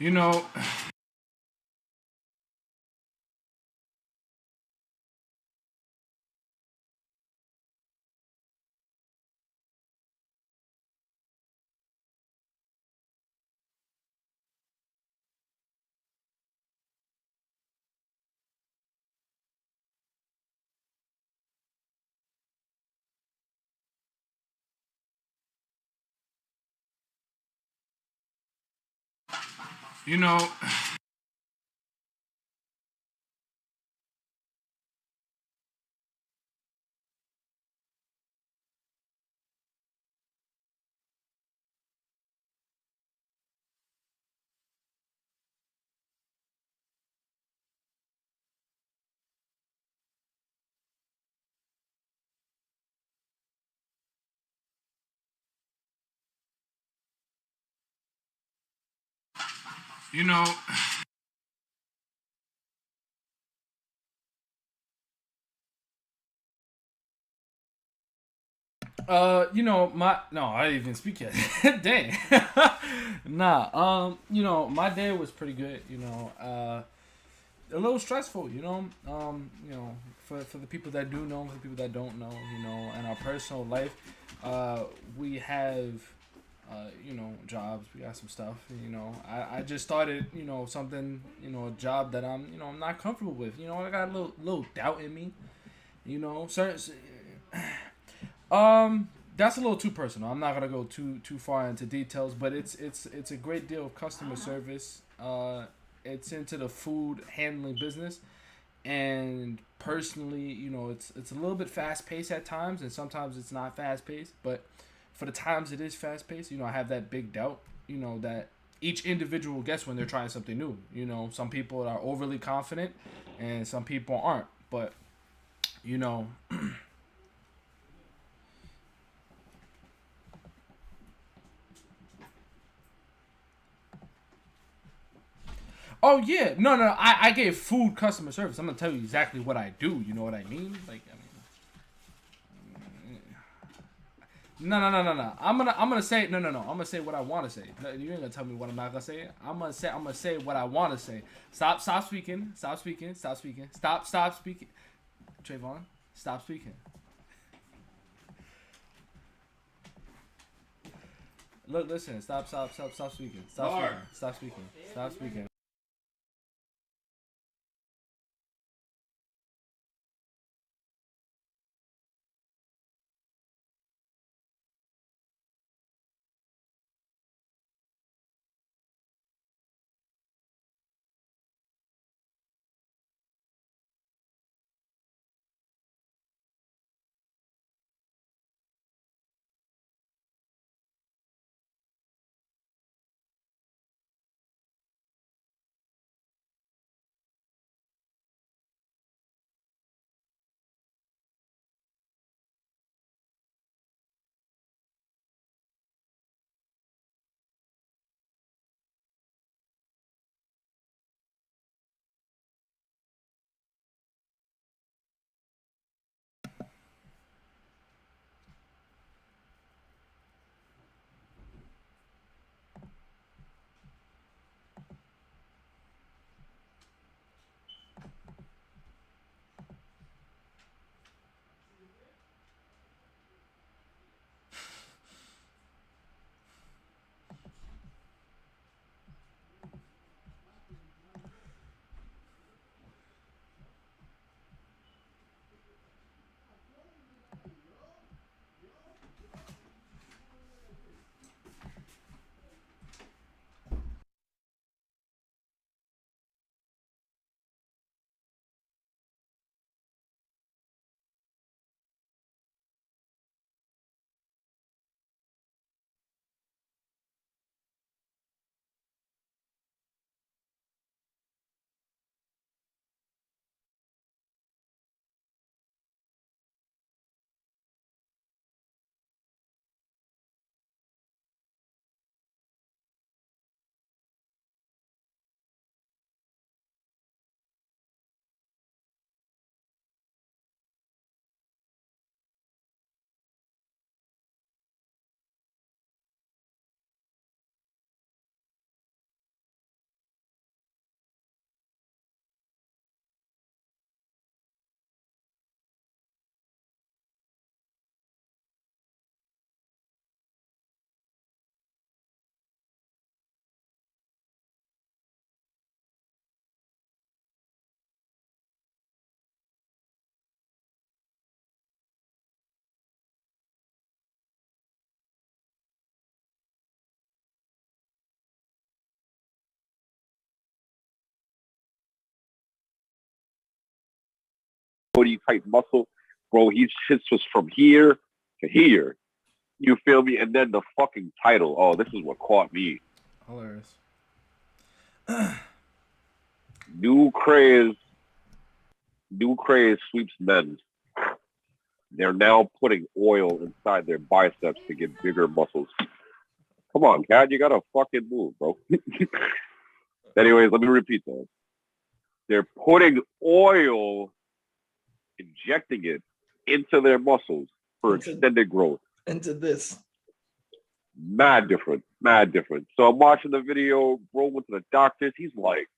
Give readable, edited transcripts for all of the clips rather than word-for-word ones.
You know, you know, you know, my no, I didn't even speak yet. Dang. Nah, my day was pretty good. A little stressful. For the people that do know, for the people that don't know, in our personal life, we have, jobs. We got some stuff. I just started, something, a job that I'm not comfortable with. I got a little doubt in me. Certain that's a little too personal. I'm not gonna go too far into details, but it's a great deal of customer service. It's into the food handling business, and personally, it's a little bit fast paced at times, and sometimes it's not fast paced. But for the times it is fast paced, I have that big doubt. That each individual gets when they're trying something new. Some people are overly confident, and some people aren't. But you know Oh yeah, no. I gave food customer service. I'm gonna tell you exactly what I do. You know what I mean? No. I'm gonna say no. I'm gonna say what I want to say. No, you ain't gonna tell me what I'm not gonna say. I'm gonna say what I want to say. Stop speaking. Stop speaking. Stop speaking. Stop speaking. Trayvon, stop speaking. Look, listen. Stop speaking. Stop speaking. Stop speaking. Stop speaking. type muscle, bro. His was from here to here. You feel me? And then the fucking title. Oh, this is what caught me. Hilarious. New craze sweeps men. They're now putting oil inside their biceps to get bigger muscles. Come on, Cat, you gotta fucking move, bro. Anyways, let me repeat that. They're putting oil, injecting it into their muscles for extended growth. Into this. Mad different. So I'm watching the video, bro went to the doctors. He's like,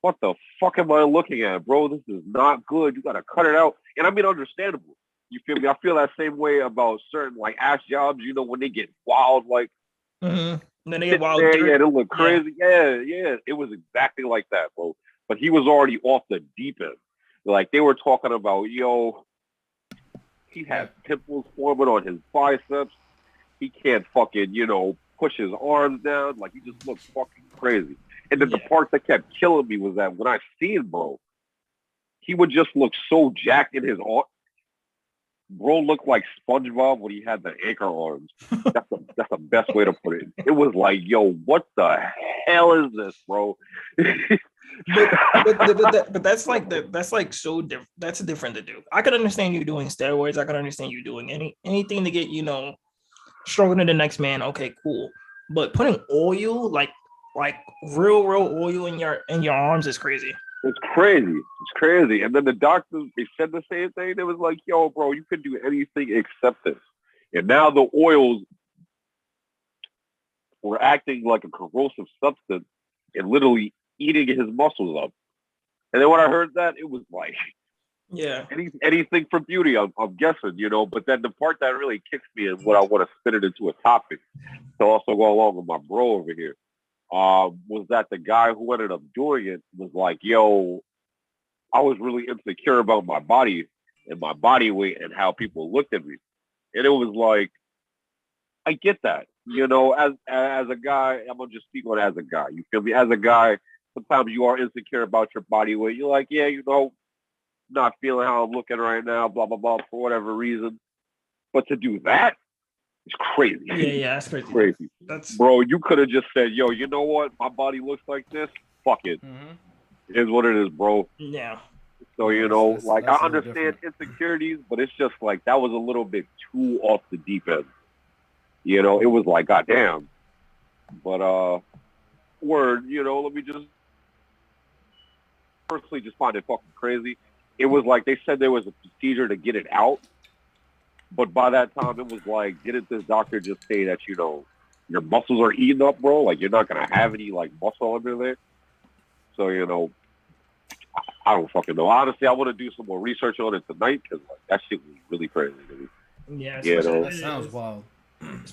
what the fuck am I looking at, bro? This is not good. You gotta cut it out. And I mean, understandable. You feel me? I feel that same way about certain like ass jobs, you know, when they get wild, like, and then they get wild. Yeah, they look crazy. Yeah. It was exactly like that, bro. But he was already off the deep end. Like, they were talking about, yo, he had pimples forming on his biceps. He can't fucking, you know, push his arms down. Like, he just looked fucking crazy. And then the part that kept killing me was that when I seen bro, he would just look so jacked in his arm. Bro looked like SpongeBob when he had the anchor arms. That's the best way to put it. It was like, yo, what the hell is this, bro? but that's like so different. That's different to do. I could understand you doing steroids. I could understand you doing anything to get, you know, stronger than the next man. Okay, cool. But putting oil, like real oil in your arms is crazy. It's crazy. And then the doctors, they said the same thing. They was like, yo, bro, you could do anything except this. And now the oils were acting like a corrosive substance and literally eating his muscles up. And then when I heard that, it was like, yeah, anything for beauty, I'm guessing, you know. But then the part that really kicks me and what I want to spin it into a topic to also go along with my bro over here, was that the guy who ended up doing it was like, yo, I was really insecure about my body and my body weight and how people looked at me. And it was like, I get that. You know, as a guy, I'm gonna just speak on it as a guy. You feel me? As a guy, sometimes you are insecure about your body weight. You're like, yeah, you know, not feeling how I'm looking right now, blah, blah, blah, for whatever reason. But to do that, it's crazy. Yeah, that's crazy. Bro, you could have just said, yo, you know what? My body looks like this. Fuck it. Mm-hmm. It is what it is, bro. Yeah. So, you know, that's I understand insecurities, but it's just like that was a little bit too off the deep end. You know, it was like, goddamn. But, word, you know, let me just personally just find it fucking crazy. It was like they said there was a procedure to get it out. But by that time, it was like, didn't this doctor just say that, you know, your muscles are eating up, bro? Like, you're not going to have any, like, muscle under there? So, you know, I don't fucking know. Honestly, I want to do some more research on it tonight because, like, that shit was really crazy to me. Yeah, you know? That sounds wild.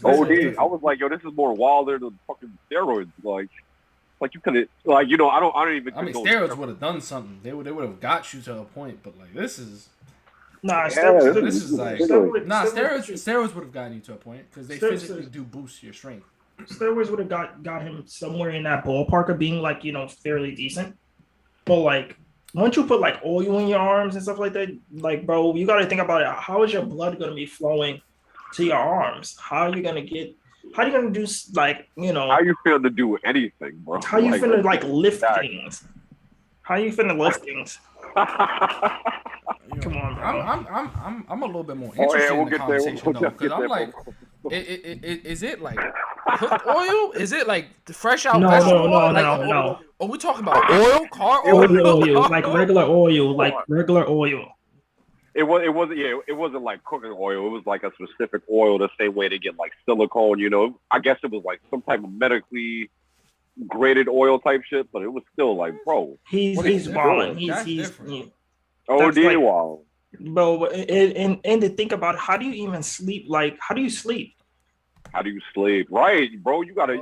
OD. I was like, yo, this is more wilder than fucking steroids. Like you could have, like, you know, I don't even. I mean, steroids would have done something. They would have got you to a point, but like this is. Steroids would have gotten you to a point because they physically do boost your strength. Steroids would have got him somewhere in that ballpark of being like, you know, fairly decent. But like, once you put like oil in your arms and stuff like that, like, bro, you got to think about it. How is your blood going to be flowing to your arms? How are you going to do, like, you know? How you feel to do anything, bro? How you finna like lift things? How you finna lift things? Come on, bro. I'm a little bit more interested in the conversation though, because I'm like, is it like cooked oil? Is it like fresh out vegetable oil? No. Are we talking about oil? Car oil? Like regular oil. It wasn't like cooking oil. It was like a specific oil, the same way they get like silicone, you know. I guess it was like some type of medically graded oil type shit, but it was still like, bro. He's wild. He's OD wild. Bro, and to think about how do you even sleep? Like, how do you sleep? Right, bro. You gotta.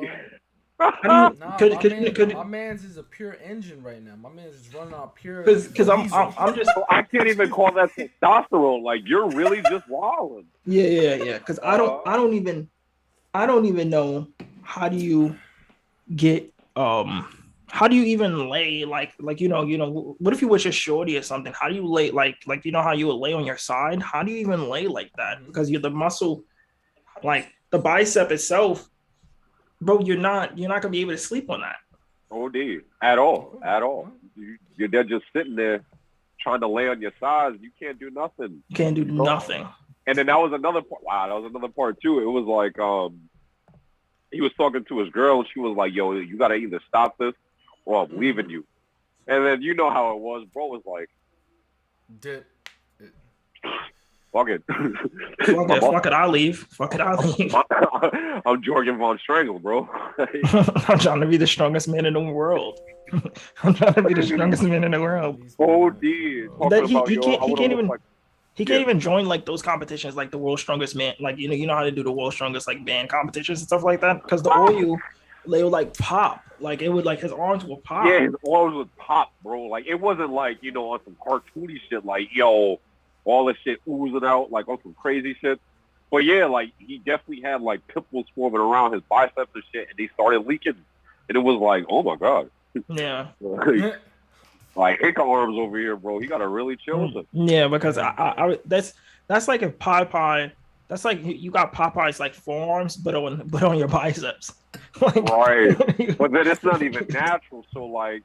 My man's is a pure engine right now. My man's is running on pure. Because I'm just. I can't even call that testosterone. Like, you're really just wilding. Yeah. Because I don't even know how do you get how do you even lay like what if you was just shorty or something? How do you lay like how you would lay on your side? How do you even lay like that? Because you're the muscle, like the bicep itself, bro. You're not gonna be able to sleep on that. Oh, dude, at all. They're just sitting there trying to lay on your sides. You can't do nothing. You can't do nothing. And then that was another part. Wow, that was another part too. It was like he was talking to his girl, and she was like, "Yo, you gotta either stop this, or I'm leaving you." And then you know how it was, bro. Was like, fuck it. Fuck it, I'll leave. Fuck it, I'll leave. I'm Jorgen von Strangle, bro. I'm trying to be the strongest man in the world. I'm trying to be the strongest man in the world. Oh, dude. He can't even join like those competitions, like the world's strongest man. Like you know how to do the world's strongest like band competitions and stuff like that. Because the oil, they would like pop, like it would like his arms would pop. Yeah, his arms would pop, bro. Like it wasn't like on some cartoony shit, like all this shit oozing out, like on some crazy shit. But yeah, like he definitely had like pimples forming around his biceps and shit, and they started leaking, and it was like, oh my god. Yeah. Like Hick arms over here, bro. He gotta really chill with it. Yeah, because I that's like if Popeye. That's like you got Popeye's like forearms, but on your biceps. Like, right. But then it's not even natural. So like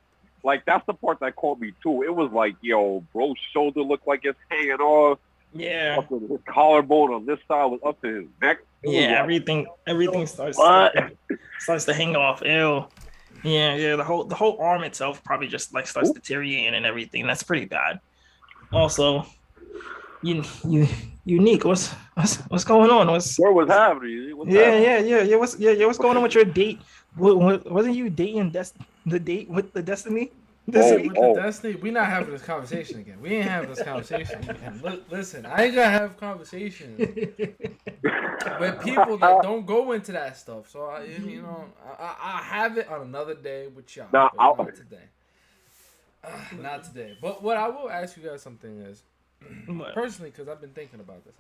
that's the part that caught me too. It was like, bro's shoulder looked like it's hanging off. Yeah. His collarbone on this side was up to his neck. Yeah, like, everything starts to hang off. Ew. Yeah. The whole arm itself probably just like starts deteriorating and everything. That's pretty bad. Also, unique. What's going on? What was happening? Yeah. What's going on with your date? Wasn't you dating the date with the Destiny? The Destiny? We not having this conversation again. We ain't having this conversation again. Listen, I ain't gonna have conversations with people that don't go into that stuff. So I have it on another day with y'all. Not today. Not today. But what I will ask you guys something is, personally, because I've been thinking about this.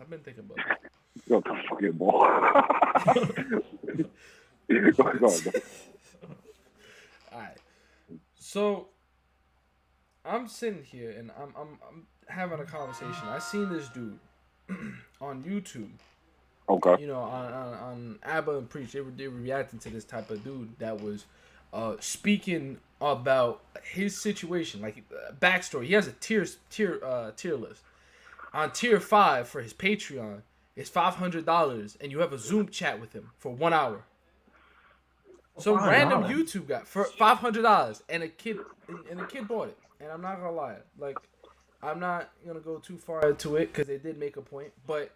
You're the fucking ball. All right. So I'm sitting here and I'm having a conversation. I seen this dude on YouTube. Okay. On Abba and Preach, they were reacting to this type of dude that was speaking about his situation, like backstory. He has a tier list. On tier 5 for his Patreon is $500, and you have a Zoom chat with him for 1 hour. Some random YouTube guy for $500, and a kid bought it. And I'm not gonna lie, like I'm not gonna go too far into it because they did make a point, but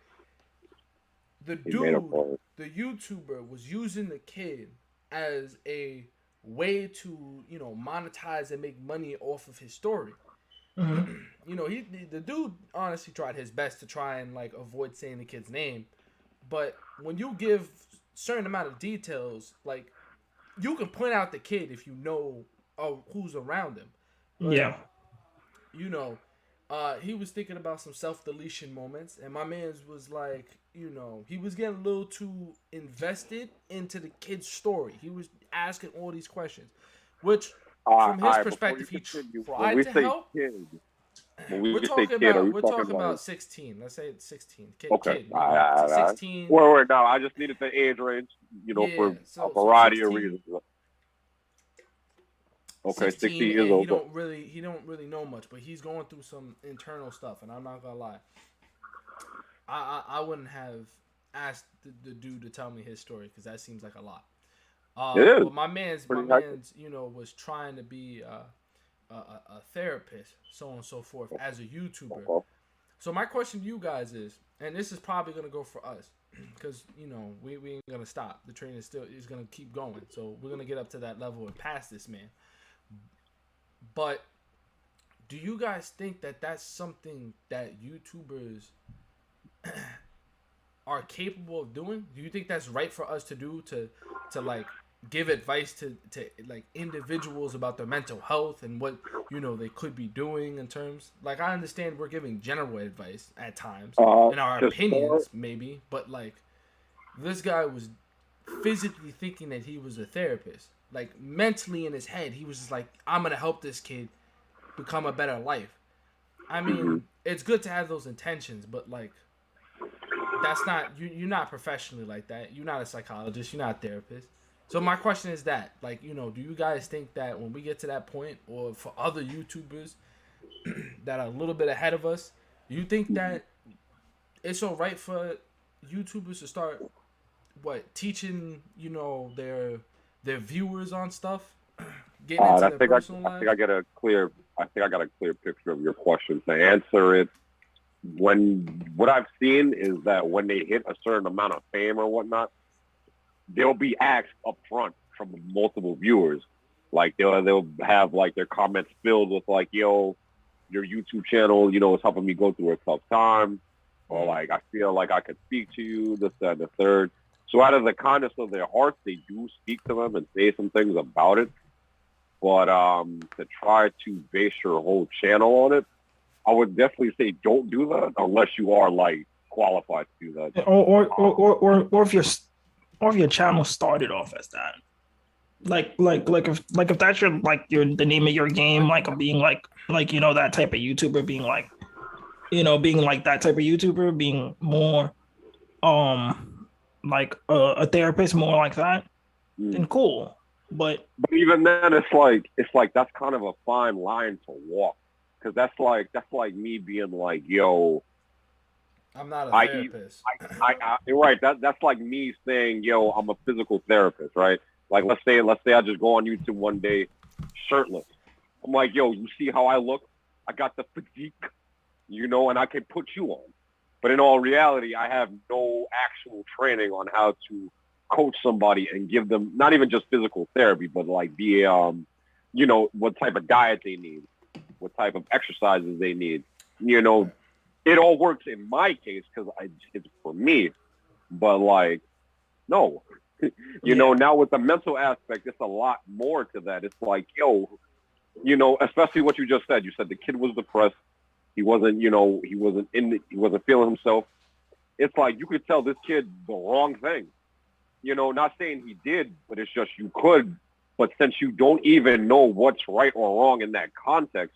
the YouTuber was using the kid as a way to monetize and make money off of his story. Mm-hmm. The dude honestly tried his best to try and like avoid saying the kid's name, but when you give certain amount of details, like you can point out the kid if you know who's around him. But, yeah. He was thinking about some self-deletion moments, and my man was like, he was getting a little too invested into the kid's story. He was asking all these questions, which from his perspective, he tried to help. We're talking about 16. Let's say it's 16. Kid, 16. Well, no, I just needed the age range, for a variety of reasons. Okay, 16 years old. He don't really know much, but he's going through some internal stuff, and I'm not gonna lie. I wouldn't have asked the dude to tell me his story because that seems like a lot. But my man's was trying to be a therapist, so on and so forth, as a YouTuber. Okay. So my question to you guys is, and this is probably gonna go for us, because we ain't gonna stop. The train is gonna keep going. So we're gonna get up to that level and pass this man. But do you guys think that that's something that YouTubers are capable of doing? Do you think that's right for us to do, to like give advice to like individuals about their mental health and what they could be doing in terms, like, I understand we're giving general advice at times in our opinions maybe, but like this guy was physically thinking that he was a therapist. Like mentally in his head, he was just like, I'm gonna help this kid become a better life. I mean, it's good to have those intentions, but like, that's not you're not professionally like that. You're not a psychologist. You're not a therapist. So my question is that, like, you know, do you guys think that when we get to that point, or for other YouTubers that are a little bit ahead of us, do you think that it's all right for YouTubers to start teaching, you know, their viewers on stuff, getting into their personal life? I think I got a clear picture of your question. To answer it, what I've seen is that when they hit a certain amount of fame or whatnot, they'll be asked up front from multiple viewers. Like they'll have like their comments filled with like, yo, your YouTube channel, you know, is helping me go through a tough time. Or like, I feel like I could speak to you, this, that, and the third. So out of the kindness of their hearts, they do speak to them and say some things about it. But to try to base your whole channel on it, I would definitely say don't do that unless you are like qualified to do that. Or if your channel started off as that. Like if that's your the name of your game, like of being like you know, that type of YouTuber, being like, you know, being like that type of YouTuber, being more like a therapist, more like that, then cool. But even then, it's like that's kind of a fine line to walk, because that's like me being like, yo, I'm not a therapist. Right. That's like me saying, yo, I'm a physical therapist, right? Like let's say I just go on YouTube one day shirtless. I'm like, yo, you see how I look? I got the physique, you know, and I can put you on. But in all reality, I have no actual training on how to coach somebody and give them not even just physical therapy, but like be you know, what type of diet they need, what type of exercises they need. You know, it all works in my case because it's for me. But like, no, you know, now with the mental aspect, it's a lot more to that. It's like, yo, you know, especially what you just said. You said the kid was depressed. He wasn't, you know, he wasn't feeling himself. It's like you could tell this kid the wrong thing. You know, not saying he did, but it's just you could. But since you don't even know what's right or wrong in that context,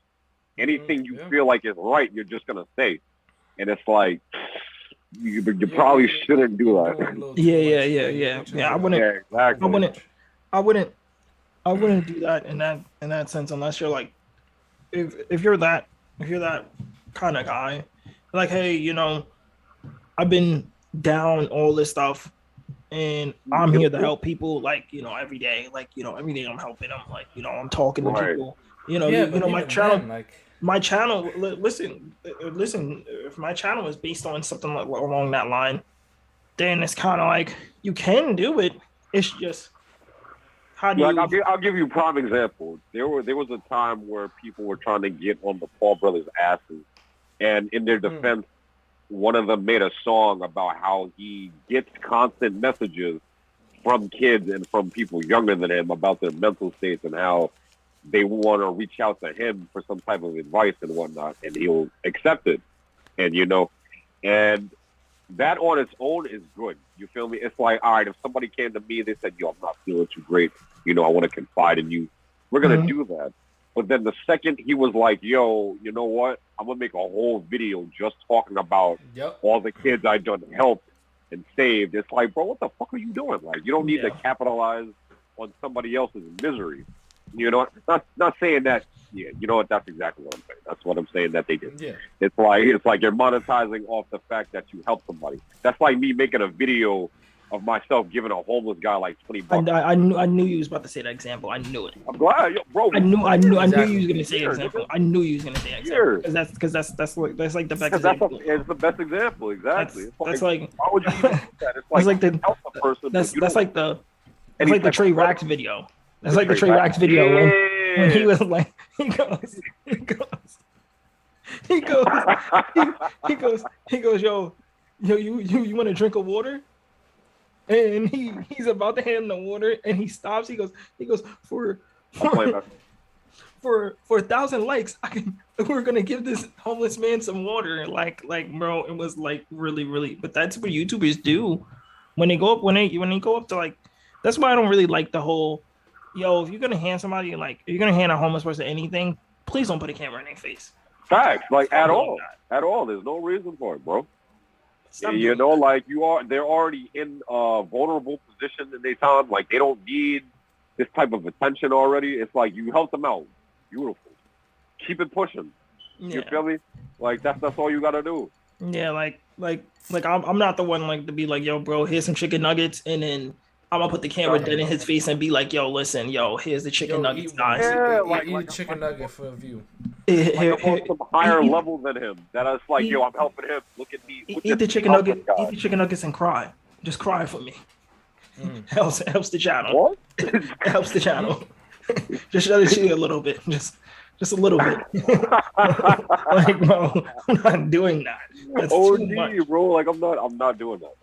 anything you feel like is right, you're just gonna say. And it's like you probably shouldn't do that. Yeah. I wouldn't. Yeah, exactly. I wouldn't do that in that sense unless you're like, if you're that kind of guy, like, hey, you know, I've been down all this stuff, and I'm here to help people, like, you know, every day, like, you know, every day I'm helping them, like, you know, I'm talking to people, you know, my channel, listen, if my channel is based on something like along that line, then it's kind of like you can do it. It's just how do you? I'll give you a prime example. There was a time where people were trying to get on the Paul brothers' asses, and in their defense, one of them made a song about how he gets constant messages from kids and from people younger than him about their mental states and how they want to reach out to him for some type of advice and whatnot, and he'll accept it. And, you know, and that on its own is good. You feel me? It's like, all right, if somebody came to me, they said, yo, I'm not feeling too great. You know, I want to confide in you. We're going to do that. But then the second he was like, yo, you know what? I'm going to make a whole video just talking about all the kids I done helped and saved. It's like, bro, what the fuck are you doing? Like, you don't need to capitalize on somebody else's misery. You know, not saying that. Yeah, you know what? That's exactly what I'm saying. That's what I'm saying that they did. Yeah. It's like you're monetizing off the fact that you helped somebody. That's like me making a video of myself giving a homeless guy like $20. I knew you was about to say that example. I knew it. I'm glad, bro. I knew you was gonna say example. I knew you was gonna say example because that's like the best example. It's the best example, exactly. That's like why would you even do that? It's like the help the person. That's like the Trey Racks video. That's like the Trey Racks video when he was like he goes, yo, you want a drink of water? And he's about to hand him the water, and he stops. He goes for 1,000 likes, we're gonna give this homeless man some water. Like, bro, it was like really, but that's what YouTubers do when they go up, when they go up to like, that's why I don't really like the whole, yo, if you're gonna hand somebody like, if you're gonna hand a homeless person anything, please don't put a camera in their face. Facts, like Stop at doing all, that. at all. There's no reason for it, bro. Stop You doing know, that. like they're already in a vulnerable position in their time. Like they don't need this type of attention already. It's like you help them out. Beautiful. Keep it pushing. You Yeah. feel me? Like that's all you gotta do. Yeah, like I'm not the one like to be like, yo, bro, here's some chicken nuggets, and then I'm gonna put the camera dead in his face and be like, yo, listen, yo, here's the chicken Yo, nuggets, eat guys. one. Yeah, Eat a chicken nugget for a view. Like I'm on some higher level than him. That I was like, yo, I'm helping him. Look at me. Eat the chicken nugget. Eat the chicken nuggets and cry. Just cry for me. Helps the channel. What? Helps the channel. Just shut it to a little bit. Just a little bit. Like, bro, I'm not doing that. That's too much. bro. Like I'm not doing that.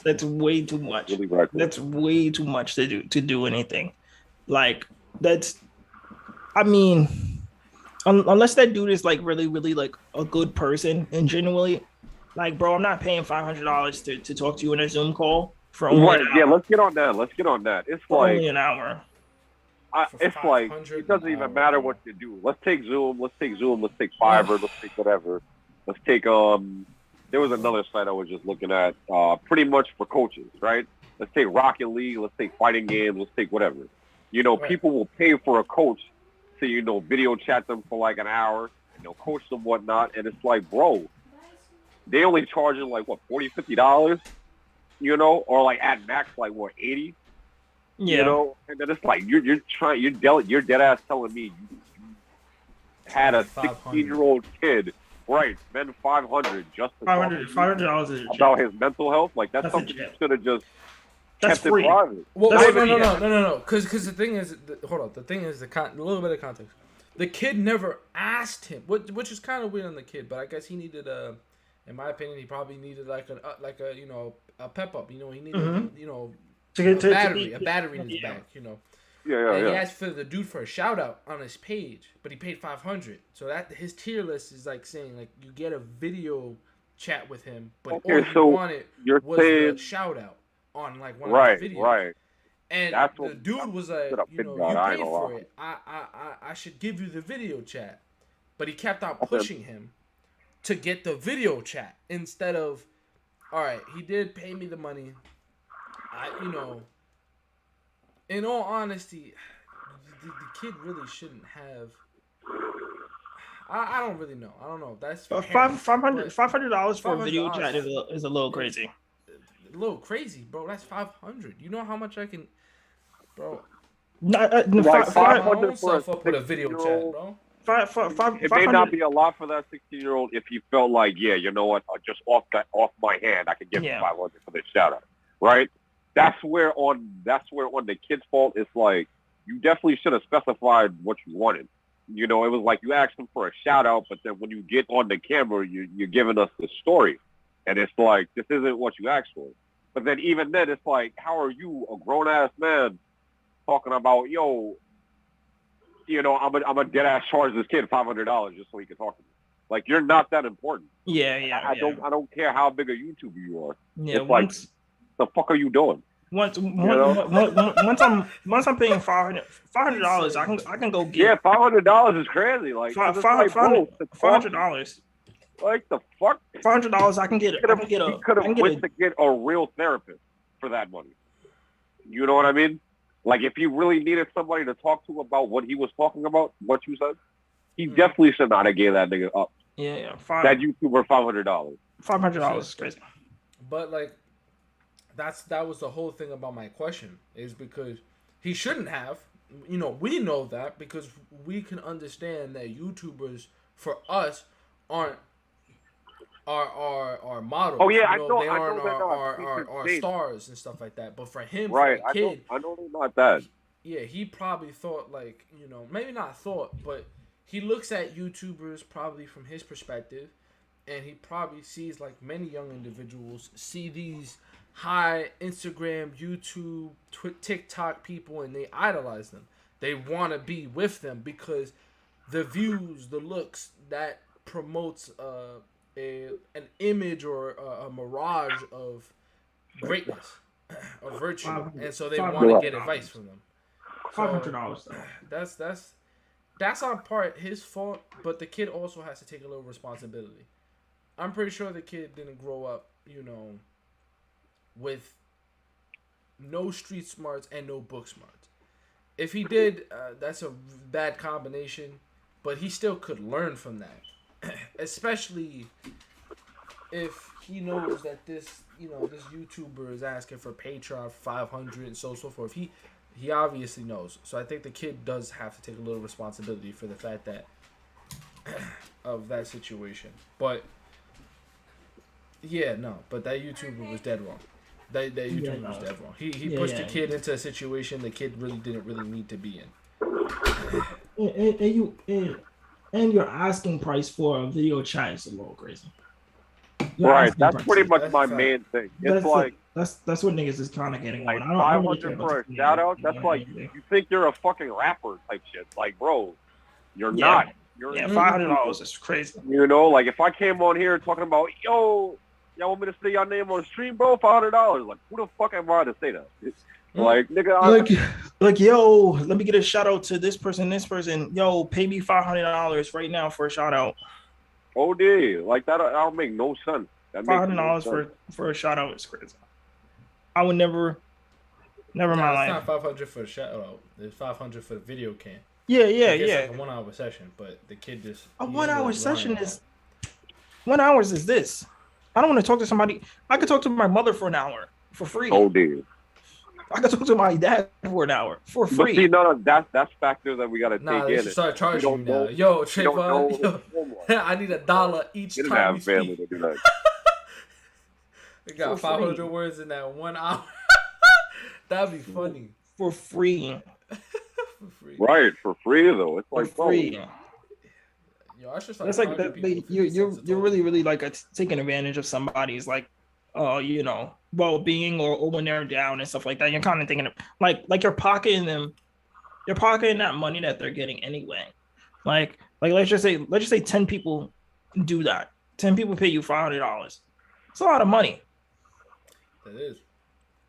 That's way too much. Really reckless. That's way too much to do anything. Like that's, I mean, unless that dude is like really like a good person and genuinely, like, bro, I'm not paying $500 to talk to you in a Zoom call for only Right. an Yeah. hour. Let's get on that. It's For like only an hour. it's like it doesn't even matter what you do. Let's take Zoom. Let's take Fiverr. Let's take whatever. Let's take There was another site I was just looking at. Pretty much for coaches, right? Let's take Rocket League. Let's take fighting games. Let's take whatever. You know, people will pay for a coach to video chat them for like an hour and they'll coach them whatnot. And it's like, bro, they only charging like what $40-$50, or like at max like what 80. Yeah. And then it's like you're dead ass telling me you had a 16-year-old kid, right? Spend $500 just to $500 is about his mental health. Like that's something you should have just That's kept free. it private. Well, That's no. Because the thing is, hold on. The thing is a little bit of context. The kid never asked him, which is kind of weird on the kid. But I guess he needed in my opinion, he probably needed like a pep up. He needed a battery in his back. Yeah. And he asked for the dude for a shout out on his page, but he paid $500. So that his tier list is like saying like you get a video chat with him, but all he wanted was the shout out on like one of his videos. Right. And the dude was like, you paid for it. I should give you the video chat. But he kept on pushing him to get the video chat instead of, all right, he did pay me the money. In all honesty, the kid really shouldn't have. I don't really know. I don't know. That's $500 for a video chat is a little crazy. A little crazy, bro. That's $500. You know how much I can, bro. $500 for a video chat, bro. It may not be a lot for that 16-year-old if he felt like, yeah, you know what, just off my hand, I could give him $500 for this shout out, right? That's where on the kid's fault, it's like you definitely should have specified what you wanted. It was like you asked him for a shout out, but then when you get on the camera, you're giving us the story, and it's like this isn't what you asked for. But then even then, it's like, how are you, a grown ass man, talking about I'm a dead ass charge this kid $500 just so he can talk to me. Like you're not that important. Yeah. I don't care how big a YouTuber you are. Yeah. It's the fuck are you doing? Once I'm paying $500, I can go get. Yeah, $500 is crazy. Like $500. Like the fuck? $500 I can get. He could have went to get a real therapist for that money. You know what I mean? Like if he really needed somebody to talk to about what he was talking about, what you said, he definitely should not have gave that nigga up. Yeah. That YouTuber $500. $500 is crazy. But like, that was the whole thing about my question, is because he shouldn't have. We know that because we can understand that YouTubers for us aren't our models. Oh yeah, they aren't our stars and stuff like that. But for him, right? for a kid, I know they're not that. Yeah, he probably thought like maybe not thought, but he looks at YouTubers probably from his perspective, and he probably sees like many young individuals see these high Instagram, YouTube, TikTok people, and they idolize them. They want to be with them because the views, the looks, that promotes an image or a mirage of greatness. a virtue, and so they $500 want to get advice from them. $500 though. That's on part his fault, but the kid also has to take a little responsibility. I'm pretty sure the kid didn't grow up, with no street smarts and no book smarts. If he did, that's a bad combination, but he still could learn from that, especially if he knows that this YouTuber is asking for Patreon 500 and so forth. He obviously knows. So I think the kid does have to take a little responsibility for the fact that of that situation. But but that YouTuber was dead wrong. That YouTuber was dead wrong. He pushed the kid into a situation the kid didn't really need to be in. And your asking price for a video chat is a little crazy. Right, that's pretty much my main thing. It's that's what niggas is kind of getting like on. 500 for a shout out. That's like you think you're a fucking rapper type shit. Like, bro, you're not. You're $500 is crazy. Like if I came on here talking about y'all want me to say your name on the stream, bro? $500. Like, who the fuck am I to say that? Like, nigga, like, yo, let me get a shout out to this person. Yo, pay me $500 right now for a shout out. Oh, dude, like that'll make no sense. $500 for a shout out is crazy. I would never mind. It's not 500 for a shout out. It's 500 for the video cam. Yeah. Like a 1 hour session, but the kid just a 1 hour session is 1 hour is this. I don't want to talk to somebody. I could talk to my mother for an hour for free. Oh, dude. I could talk to my dad for an hour for free. But see, no, that's factor that we gotta take in. Start charging me now. Yo, Trayvon, I need $1 each time have we family speak. to do that. We got 500 words in that 1 hour. That'd be funny. For free. For free. Right, for free though. It's like for free. Yo, I should start. That's like that. You're really like taking advantage of somebody's like, well-being or when they're down and stuff like that. You're kind of thinking of like you're pocketing that money that they're getting anyway. Like let's just say 10 people do that. 10 people pay you $500. It's a lot of money. That is.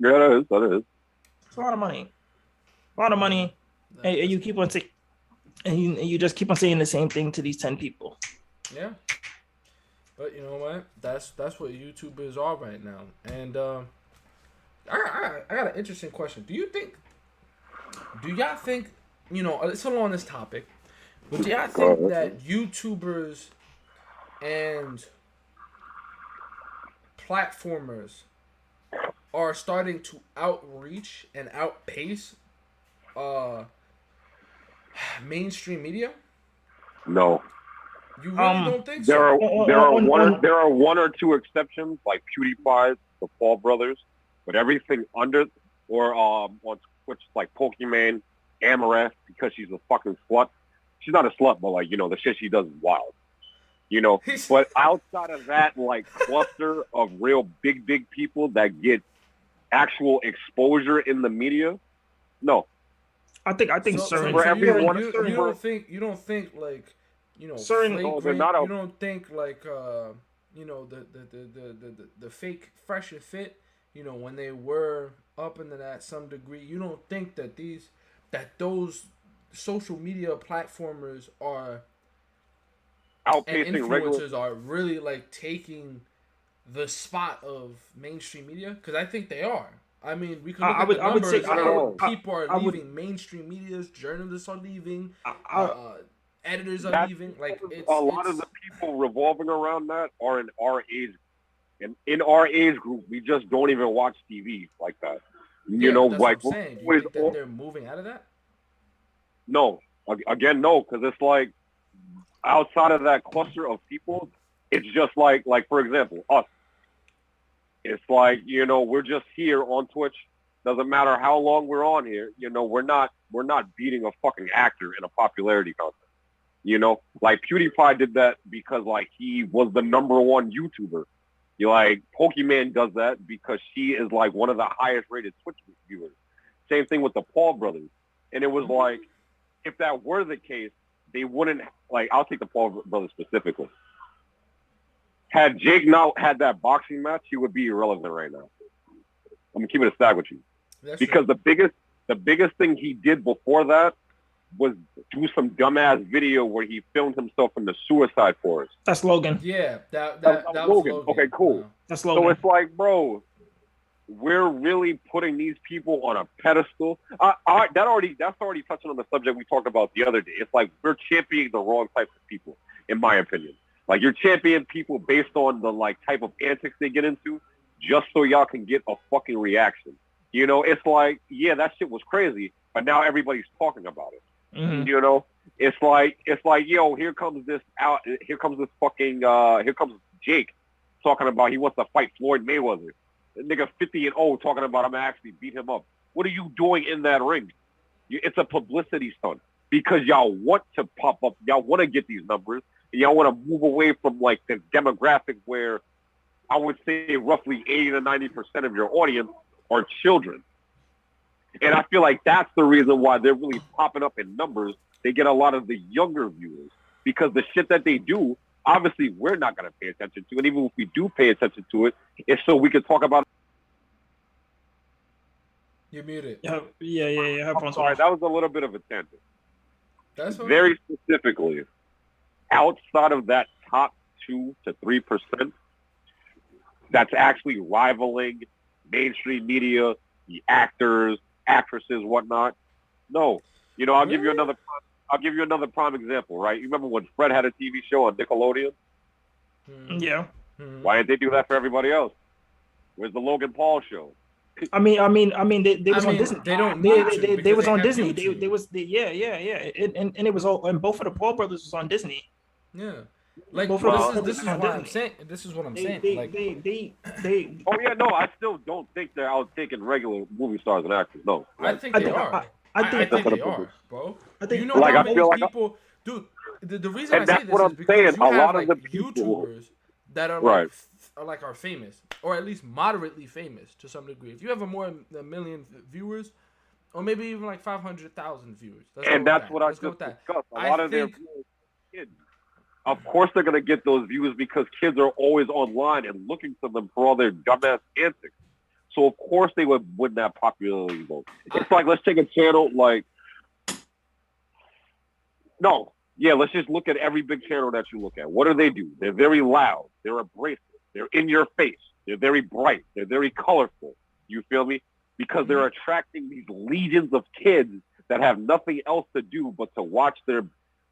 Yeah, that is. It's a lot of money. And you keep on saying, and you just keep on saying the same thing to these 10 people. Yeah. But you know what? That's what YouTubers are right now. And I got an interesting question. Do y'all think, it's along this topic, but do y'all think that YouTubers and platformers are starting to outreach and outpace mainstream media? No. You really don't think so? There are one or two exceptions, like PewDiePie, the Paul brothers, but everything under or on Twitch, like Pokemon, Amaranth, because she's a fucking slut. She's not a slut, but like the shit she does is wild. But outside of that, like cluster of real big people that get actual exposure in the media, no. I think certain. You don't think like. Certain, you don't think like the fake Fresh and Fit, when they were up into that some degree, you don't think that those social media platformers are outpacing and influencers are really like taking the spot of mainstream media? Because I think they are. I mean, we could look at the numbers. People are leaving mainstream medias. Journalists are leaving. Editors are leaving. Like a lot of the people revolving around that are in our age, and in our age group, we just don't even watch TV like that. That's what I'm saying. Do you think that they're moving out of that? No, again, no, because it's like outside of that cluster of people, it's just like for example, us. It's like we're just here on Twitch. Doesn't matter how long we're on here. We're not beating a fucking actor in a popularity contest. Like PewDiePie did that because like he was the #1 YouTuber. Like Pokemon does that because she is like one of the highest rated Twitch viewers. Same thing with the Paul brothers. And it was like, if that were the case, they wouldn't like. I'll take the Paul brothers specifically. Had Jake not had that boxing match, he would be irrelevant right now. I'm gonna keep it a stack with you. That's Because true. the biggest thing he did before that was do some dumbass video where he filmed himself in the suicide forest. That's Logan. Yeah, that That was was Logan. Logan. Okay, cool. No. That's So Logan. it's like, bro, we're really putting these people on a pedestal. That's already touching on the subject we talked about the other day. It's like we're championing the wrong types of people, in my opinion. Like you're championing people based on the like type of antics they get into, just so y'all can get a fucking reaction. You know, it's like, yeah, that shit was crazy, but now everybody's talking about it. Mhm. You know, it's like, yo, here comes this Jake talking about he wants to fight Floyd Mayweather. The nigga 50-0 talking about I'm gonna actually beat him up. What are you doing in that ring? It's a publicity stunt because y'all want to pop up, y'all want to get these numbers, and y'all want to move away from like the demographic where I would say roughly 80 to 90% of your audience are children. And I feel like that's the reason why they're really popping up in numbers. They get a lot of the younger viewers because the shit that they do, obviously, we're not going to pay attention to. And even if we do pay attention to it, it's so we can talk about it. You're muted. Yeah. Headphones Sorry, off. that was a little bit of a tangent. That's fine. Very specifically, outside of that top 2 to 3%, that's actually rivaling mainstream media, the actors, actresses, whatnot. No, you know, I'll give you another prime example, right? You remember when Fred had a TV show on Nickelodeon? Mhm. Yeah. Mhm. Why didn't they do that for everybody else? Where's the Logan Paul show? I mean, they was on Disney. They don't need to They because was they on have Disney. YouTube. They was and it was all, and both of the Paul brothers was on Disney. Yeah. Like Both of them this is on what I'm Disney. saying. This is what I'm saying. They Like Oh yeah, no, I still don't think they're out taking regular movie stars and actors. No, I think they are. I think they are, bro. I think You know Like, how I many feel like people, dude. The reason I And say that's this what is I'm because saying, you a have lot of like the people- YouTubers that are Right. like are famous, or at least moderately famous to some degree. If you have more than a million viewers, or maybe even like 500,000 viewers, and that's what I Let's go just with that. discussed. A I lot of their think- viewers are kids. Of course, they're gonna get those views because kids are always online and looking for them for all their dumbass antics. So of course they would win that popularity vote. It's like, let's take a channel like, let's just look at every big channel that you look at. What do? They're very loud. They're abrasive. They're in your face. They're very bright. They're very colorful. You feel me? Because they're attracting these legions of kids that have nothing else to do but to watch their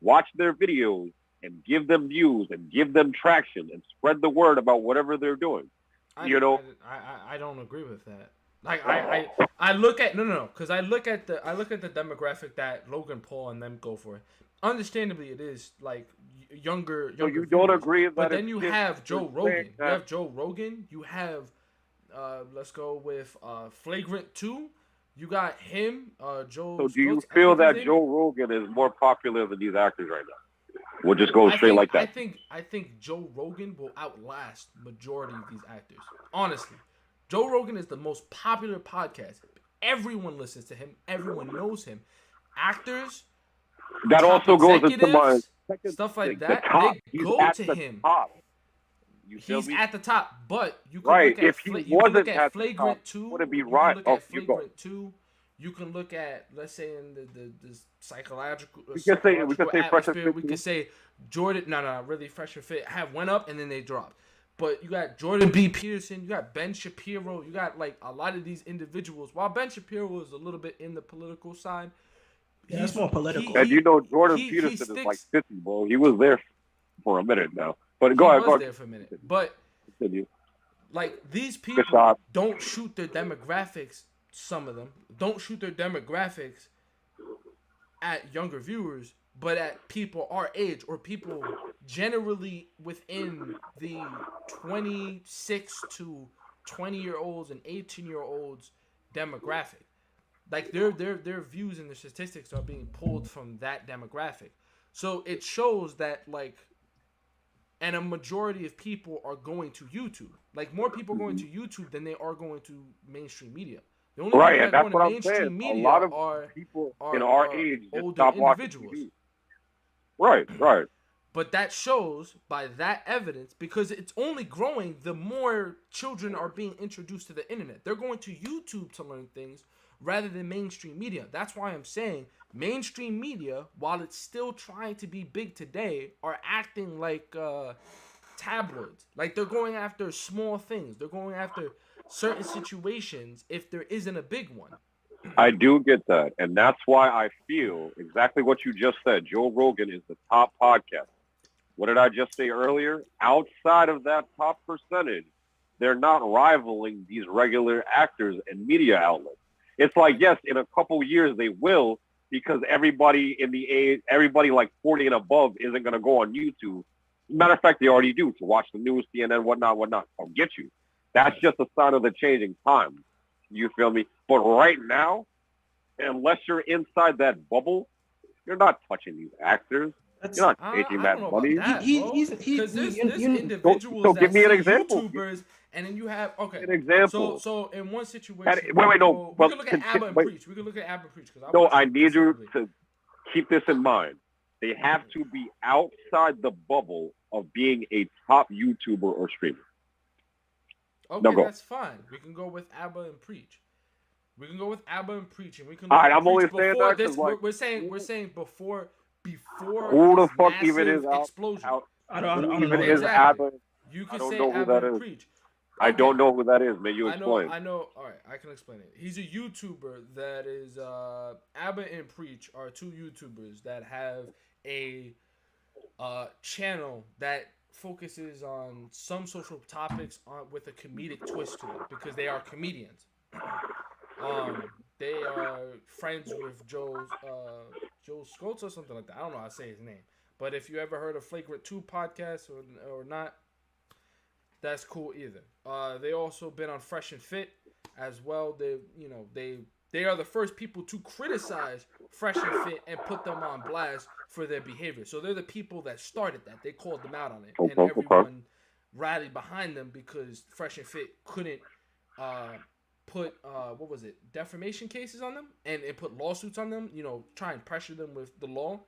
videos and give them views and give them traction and spread the word about whatever they're doing. I don't agree with that. Like I look at because I look at the demographic that Logan Paul and them go for. Understandably, it is like younger. So you don't viewers. agree But that then it's you kids have Joe saying Rogan. You that- have Joe Rogan. You have let's go with Flagrant 2. You got him, Joe. So do you Schultz, I feel think his that name. Joe Rogan is more popular than these actors right now? We'll just go straight like that. I think Joe Rogan will outlast majority of these actors. Honestly, Joe Rogan is the most popular podcast. Everyone listens to him. Everyone knows him. Actors, That top also goes into my executives, stuff like the that. top. They He's go at to the him. top. You feel He's me? at the top, but you can Right. look at If he wasn't at the Flagrant top, 2. would it be you can right? look Oh, at you go. Flagrant 2. You can look at, let's say, in the psychological. We can say Fresh and atmosphere. Fit We too. could say Jordan. No, really, Fresh and Fit have went up and then they dropped. But you got Jordan B. Peterson. You got Ben Shapiro. You got like a lot of these individuals. While Ben Shapiro is a little bit in the political side, Yeah, that's more political. And you know Jordan he Peterson is like sticks- 50, bro. He was there for a minute now. But he go ahead, was go there ahead. for a minute. But Continue. like these people shot. don't shoot their demographics. Some of them don't shoot their demographics at younger viewers, but at people our age or people generally within the 26 to 20-year-olds and 18-year-olds demographic. Like their views and their statistics are being pulled from that demographic. So it shows that like, and a majority of people are going to YouTube. Like more people are going to YouTube than they are going to mainstream media. The only Right, people and that that's go what to I'm saying. mainstream A media lot of are people are- in our are age just older stop watching individuals. TV. Right, right. But that shows by that evidence, because it's only growing the more children are being introduced to the internet. They're going to YouTube to learn things rather than mainstream media. That's why I'm saying mainstream media, while it's still trying to be big today, are acting like tabloids. Like they're going after small things. They're going after certain situations if there isn't a big one. I do get that. And that's why I feel exactly what you just said. Joe Rogan is the top podcast. What did I just say earlier? Outside of that top percentage, they're not rivaling these regular actors and media outlets. It's like, yes, in a couple years they will, because everybody in the age, everybody like 40 and above isn't going to go on YouTube. Matter of fact, they already do to watch the news, CNN, whatnot. I'll get you. That's just a sign of the changing times. You feel me? But right now, unless you're inside that bubble, you're not touching these actors. You're not taking that money. Because there's individuals so give me an example. YouTubers, and then you have an example. So in one situation, we can look at Abba and Preach. We can look at Abba and Preach. I need you to keep this in mind. They have to be outside the bubble of being a top YouTuber or streamer. Okay, that's fine. We can go with Abba and Preach. We can go with Abba and Preach, and we can. All right, I'm only saying that because we're saying before who the fuck even is explosion. I don't even know. Is Abba. You can say Abba and Preach. I don't know who that is, man. You explain. I know. All right, I can explain it. He's a YouTuber that is Abba and Preach are two YouTubers that have a channel that focuses on some social topics with a comedic twist to it, because they are comedians. They are friends with Joe Scholz or something like that. I don't know how to say his name. But if you ever heard of Flagrant 2 podcast or not, that's cool either. They also been on Fresh and Fit as well. They are the first people to criticize Fresh and Fit and put them on blast for their behavior. So they're the people that started that. They called them out on it. And everyone rallied behind them because Fresh and Fit couldn't put defamation cases on them and put lawsuits on them, try and pressure them with the law.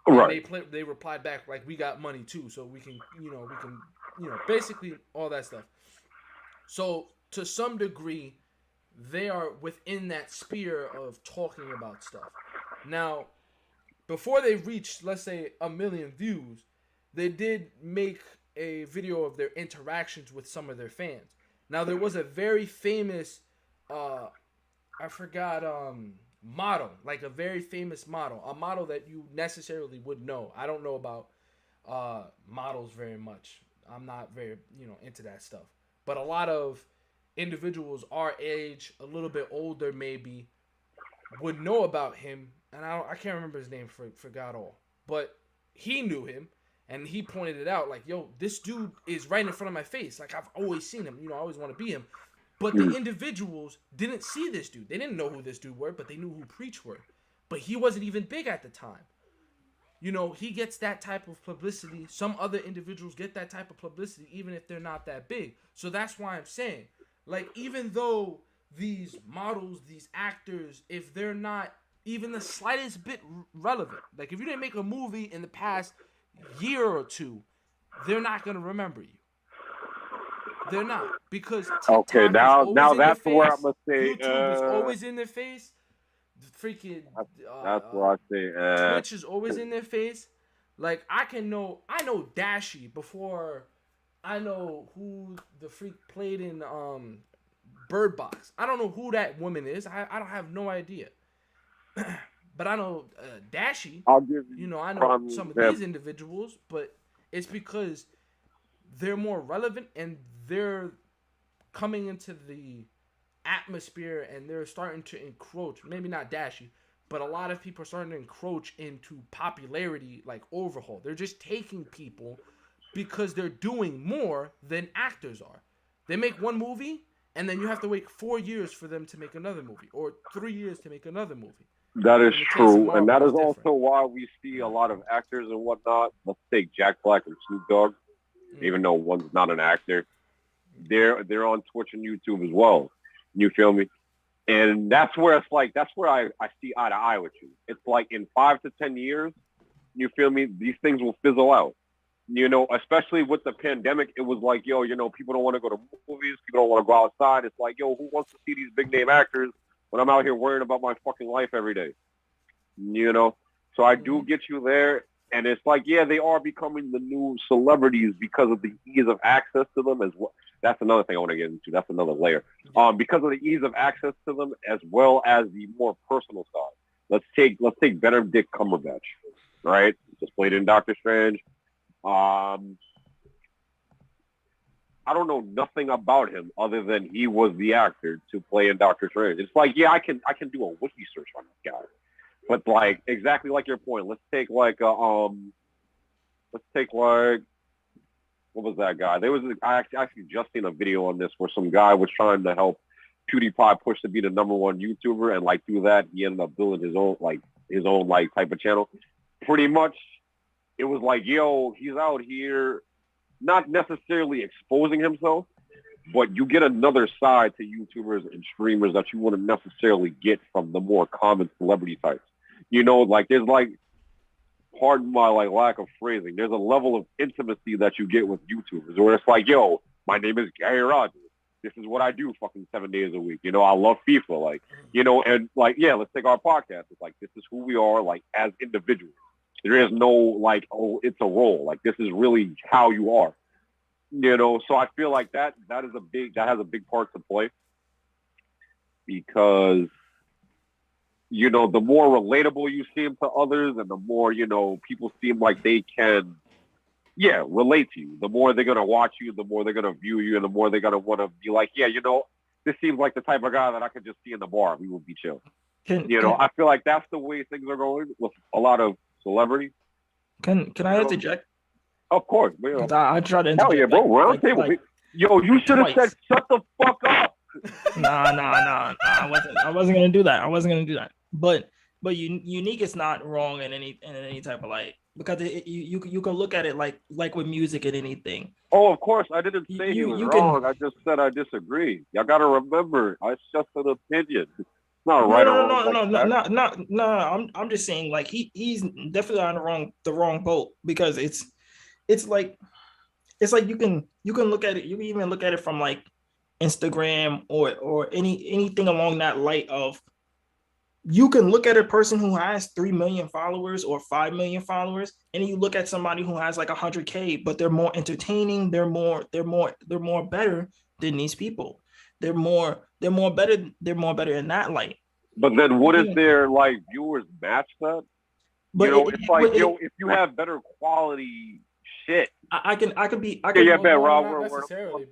Right. And they replied back like, we got money too, so we can basically all that stuff. So to some degree, they are within that sphere of talking about stuff. Now, before they reached, let's say, 1 million views, they did make a video of their interactions with some of their fans. Now, there was a very famous, model, like a very famous model, a model that you necessarily would know. I don't know about models very much. I'm not very, into that stuff. But a lot of individuals our age, a little bit older maybe, would know about him, and I can't remember his name for God all, but he knew him, and he pointed it out, like, yo, this dude is right in front of my face, like, I've always seen him, I always want to be him. But the individuals didn't see this dude. They didn't know who this dude were, but they knew who Preach were. But he wasn't even big at the time. He gets that type of publicity. Some other individuals get that type of publicity, even if they're not that big. So that's why I'm saying, like, even though these models, these actors, if they're not even the slightest bit relevant, like if you didn't make a movie in the past year or two, they're not going to remember you. They're not, because okay, now that's where I'm gonna say YouTube is always in their face. Freaking that's where I say Twitch is always in their face. Like I know Dashi before I know who the freak played in Bird Box. I don't know who that woman is. I don't have no idea. But I know Dashi. I'll give you. I know some of these individuals, but it's because they're more relevant and they're coming into the atmosphere and they're starting to encroach. Maybe not Dashi, but a lot of people are starting to encroach into popularity, like overhaul. They're just taking people because they're doing more than actors are. They make one movie and then you have to wait 4 years for them to make another movie, or 3 years to make another movie. That is true, and that is also why we see a lot of actors and whatnot. Let's take Jack Black and Snoop Dogg, even though one's not an actor. They're on Twitch and YouTube as well. You feel me? And that's where I see eye to eye with you. It's like in 5 to 10 years, you feel me? These things will fizzle out. You know, especially with the pandemic, it was like, yo, you know, people don't want to go to movies, people don't want to go outside. It's like, yo, who wants to see these big name actors when I'm out here worrying about my fucking life every day? You know, so I do get you there. And it's like, yeah, they are becoming the new celebrities because of the ease of access to them as well. That's another thing I want to get into. That's another layer. Because of the ease of access to them as well as the more personal side. Let's take Benedict Cumberbatch, right? Just played in Doctor Strange. I don't know nothing about him other than he was the actor to play in Doctor Strange. It's like, yeah, I can do a wiki search on this guy. But like exactly like your point, let's take what was that guy? I actually just seen a video on this where some guy was trying to help PewDiePie push to be the #1 YouTuber, and like through that he ended up building his own type of channel. Pretty much, it was like, yo, he's out here not necessarily exposing himself, but you get another side to YouTubers and streamers that you wouldn't necessarily get from the more common celebrity types. You know, like there's like, pardon my like lack of phrasing, there's a level of intimacy that you get with YouTubers where it's like, yo, my name is Gary Rogers. This is what I do fucking 7 days a week. You know, I love FIFA. Like, you know, and like, yeah, let's take our podcast. It's like, this is who we are, like, as individuals. There is no like, oh, it's a role. Like, this is really how you are. You know, so I feel like that has a big part to play, because, you know, the more relatable you seem to others and the more, you know, people seem like they can, relate to you, the more they're going to watch you, the more they're going to view you, and the more they're going to want to be like, yeah, you know, this seems like the type of guy that I could just see in the bar. We would be chill. I feel like that's the way things are going with a lot of celebrities. Can I interject? Of course. I try to interject. Hell yeah, bro. Round table. Yo, you should have said, shut the fuck up. Nah. I wasn't gonna do that. But unique is not wrong in any type of light, because you can look at it like with music and anything. Oh, of course. I didn't say he was wrong. I just said I disagree. Y'all gotta remember, it's just an opinion. It's not right or wrong. No. I'm just saying, like, he's definitely on the wrong boat, because it's like you can look at it. You can even look at it from like Instagram or anything along that light of, you can look at a person who has 3 million followers or 5 million followers, and you look at somebody who has like 100K, but they're more entertaining. They're more better than these people. They're more better in that light. But then wouldn't their like viewers match that? But if you have better quality shit. I can be. Rob, we're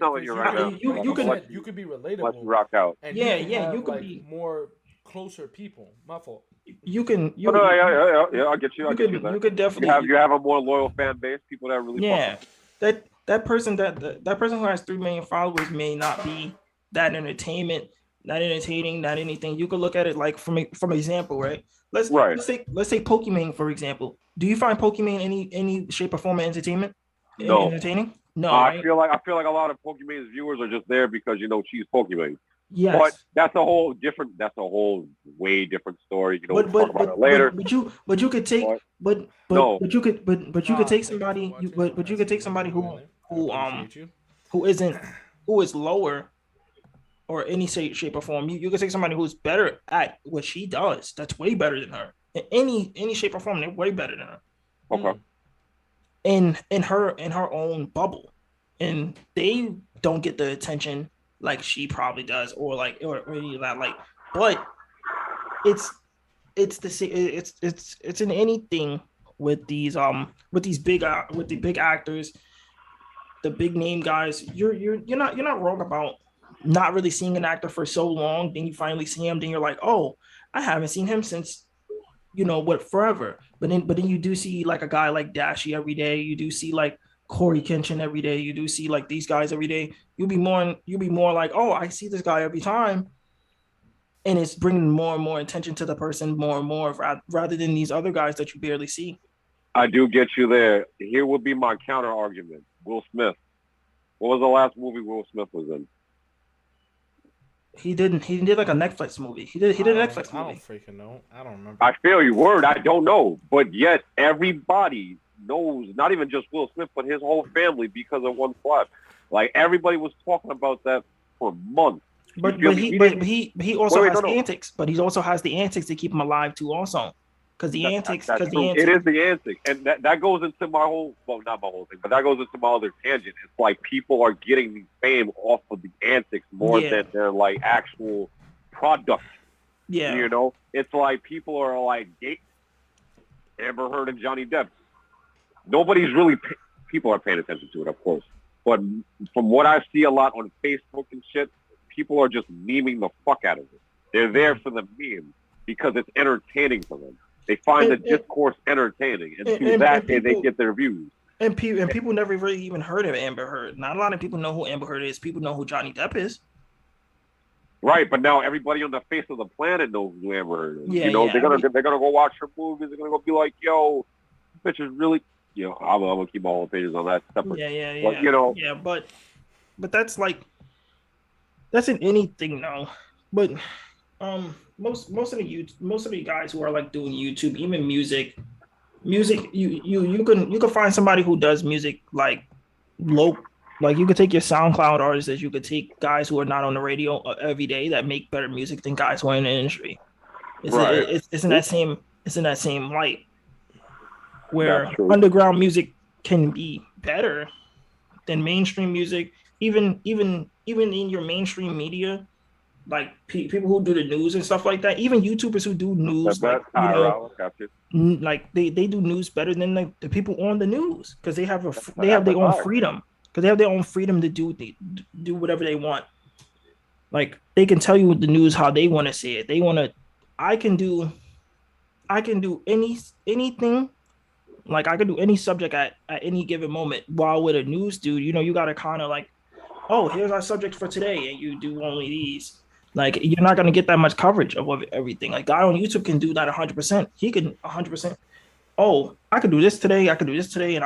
telling you right now. You could be relatable. Let's rock out. And you could like be more closer people. My fault. Yeah, I get you. You could definitely. You have a more loyal fan base. People that really. Yeah, that person who has 3 million followers may not be that entertaining, not anything. You could look at it like from example, right? Let's take Pokemon for example. Do you find Pokemon any shape or form of entertainment? No. Entertaining? No. I feel like a lot of Pokemon's viewers are just there because, you know, she's Pokemon. Yes. But that's a whole way different story. You know, we'll talk about it later. But you could take somebody who is lower or any shape or form. You could take somebody who's better at what she does. That's way better than her. In any shape or form, they're way better than her. Okay. In her own bubble, and they don't get the attention like she probably does, or any of that. Like, but it's in anything with these big actors, the big name guys. You're not wrong about not really seeing an actor for so long. Then you finally see him, then you're like, oh, I haven't seen him since, forever. But then you do see like a guy like Dashi every day. You do see like Corey Kenshin every day. You do see like these guys every day. You'll be more like, oh, I see this guy every time. And it's bringing more and more attention to the person more and more, rather than these other guys that you barely see. I do get you there. Here would be my counter argument. Will Smith. What was the last movie Will Smith was in? He did like a Netflix movie. He did a Netflix movie. I don't freaking know. I don't remember. I feel your word. I don't know. But yet everybody knows not even just Will Smith, but his whole family because of one slap. Like everybody was talking about that for months. But he also has antics. But he also has the antics to keep him alive too. Also, because the antics. It is the antics, and that goes into my whole. Well, not my whole thing, but that goes into my other tangent. It's like people are getting the fame off of the antics more than their like actual product. Yeah. You know, it's like people are like Amber Heard and Johnny Depp. Nobody's really. People are paying attention to it, of course, but from what I see a lot on Facebook and shit. People are just memeing the fuck out of it. They're there for the meme because it's entertaining for them. They find the discourse entertaining, and through that they get their views. And people never really even heard of Amber Heard. Not a lot of people know who Amber Heard is. People know who Johnny Depp is. Right, but now everybody on the face of the planet knows who Amber Heard is. Yeah, you know, they're gonna go watch her movies. They're gonna go be like, "Yo, this bitch is really." You know, I'm gonna keep my whole pages on that separate. Yeah. But, you know, but that's like. That's in anything now, but most of the guys who are like doing YouTube, even music, you can find somebody who does music like low, like you could take your SoundCloud artists, you could take guys who are not on the radio every day that make better music than guys who are in the industry. It's in that same light where underground music can be better than mainstream music, even in your mainstream media, like people who do the news and stuff like that, even YouTubers who do news, like they do news better than like the people on the news because they have their own freedom to do whatever they want. Like they can tell you the news how they want to say it. I can do anything. Like I can do any subject at any given moment. While with a news dude, you gotta kind of like, oh, here's our subject for today, and you do only these. Like, you're not going to get that much coverage of everything. Like, guy on YouTube can do that 100%. He can 100%. Oh, I could do this today, and I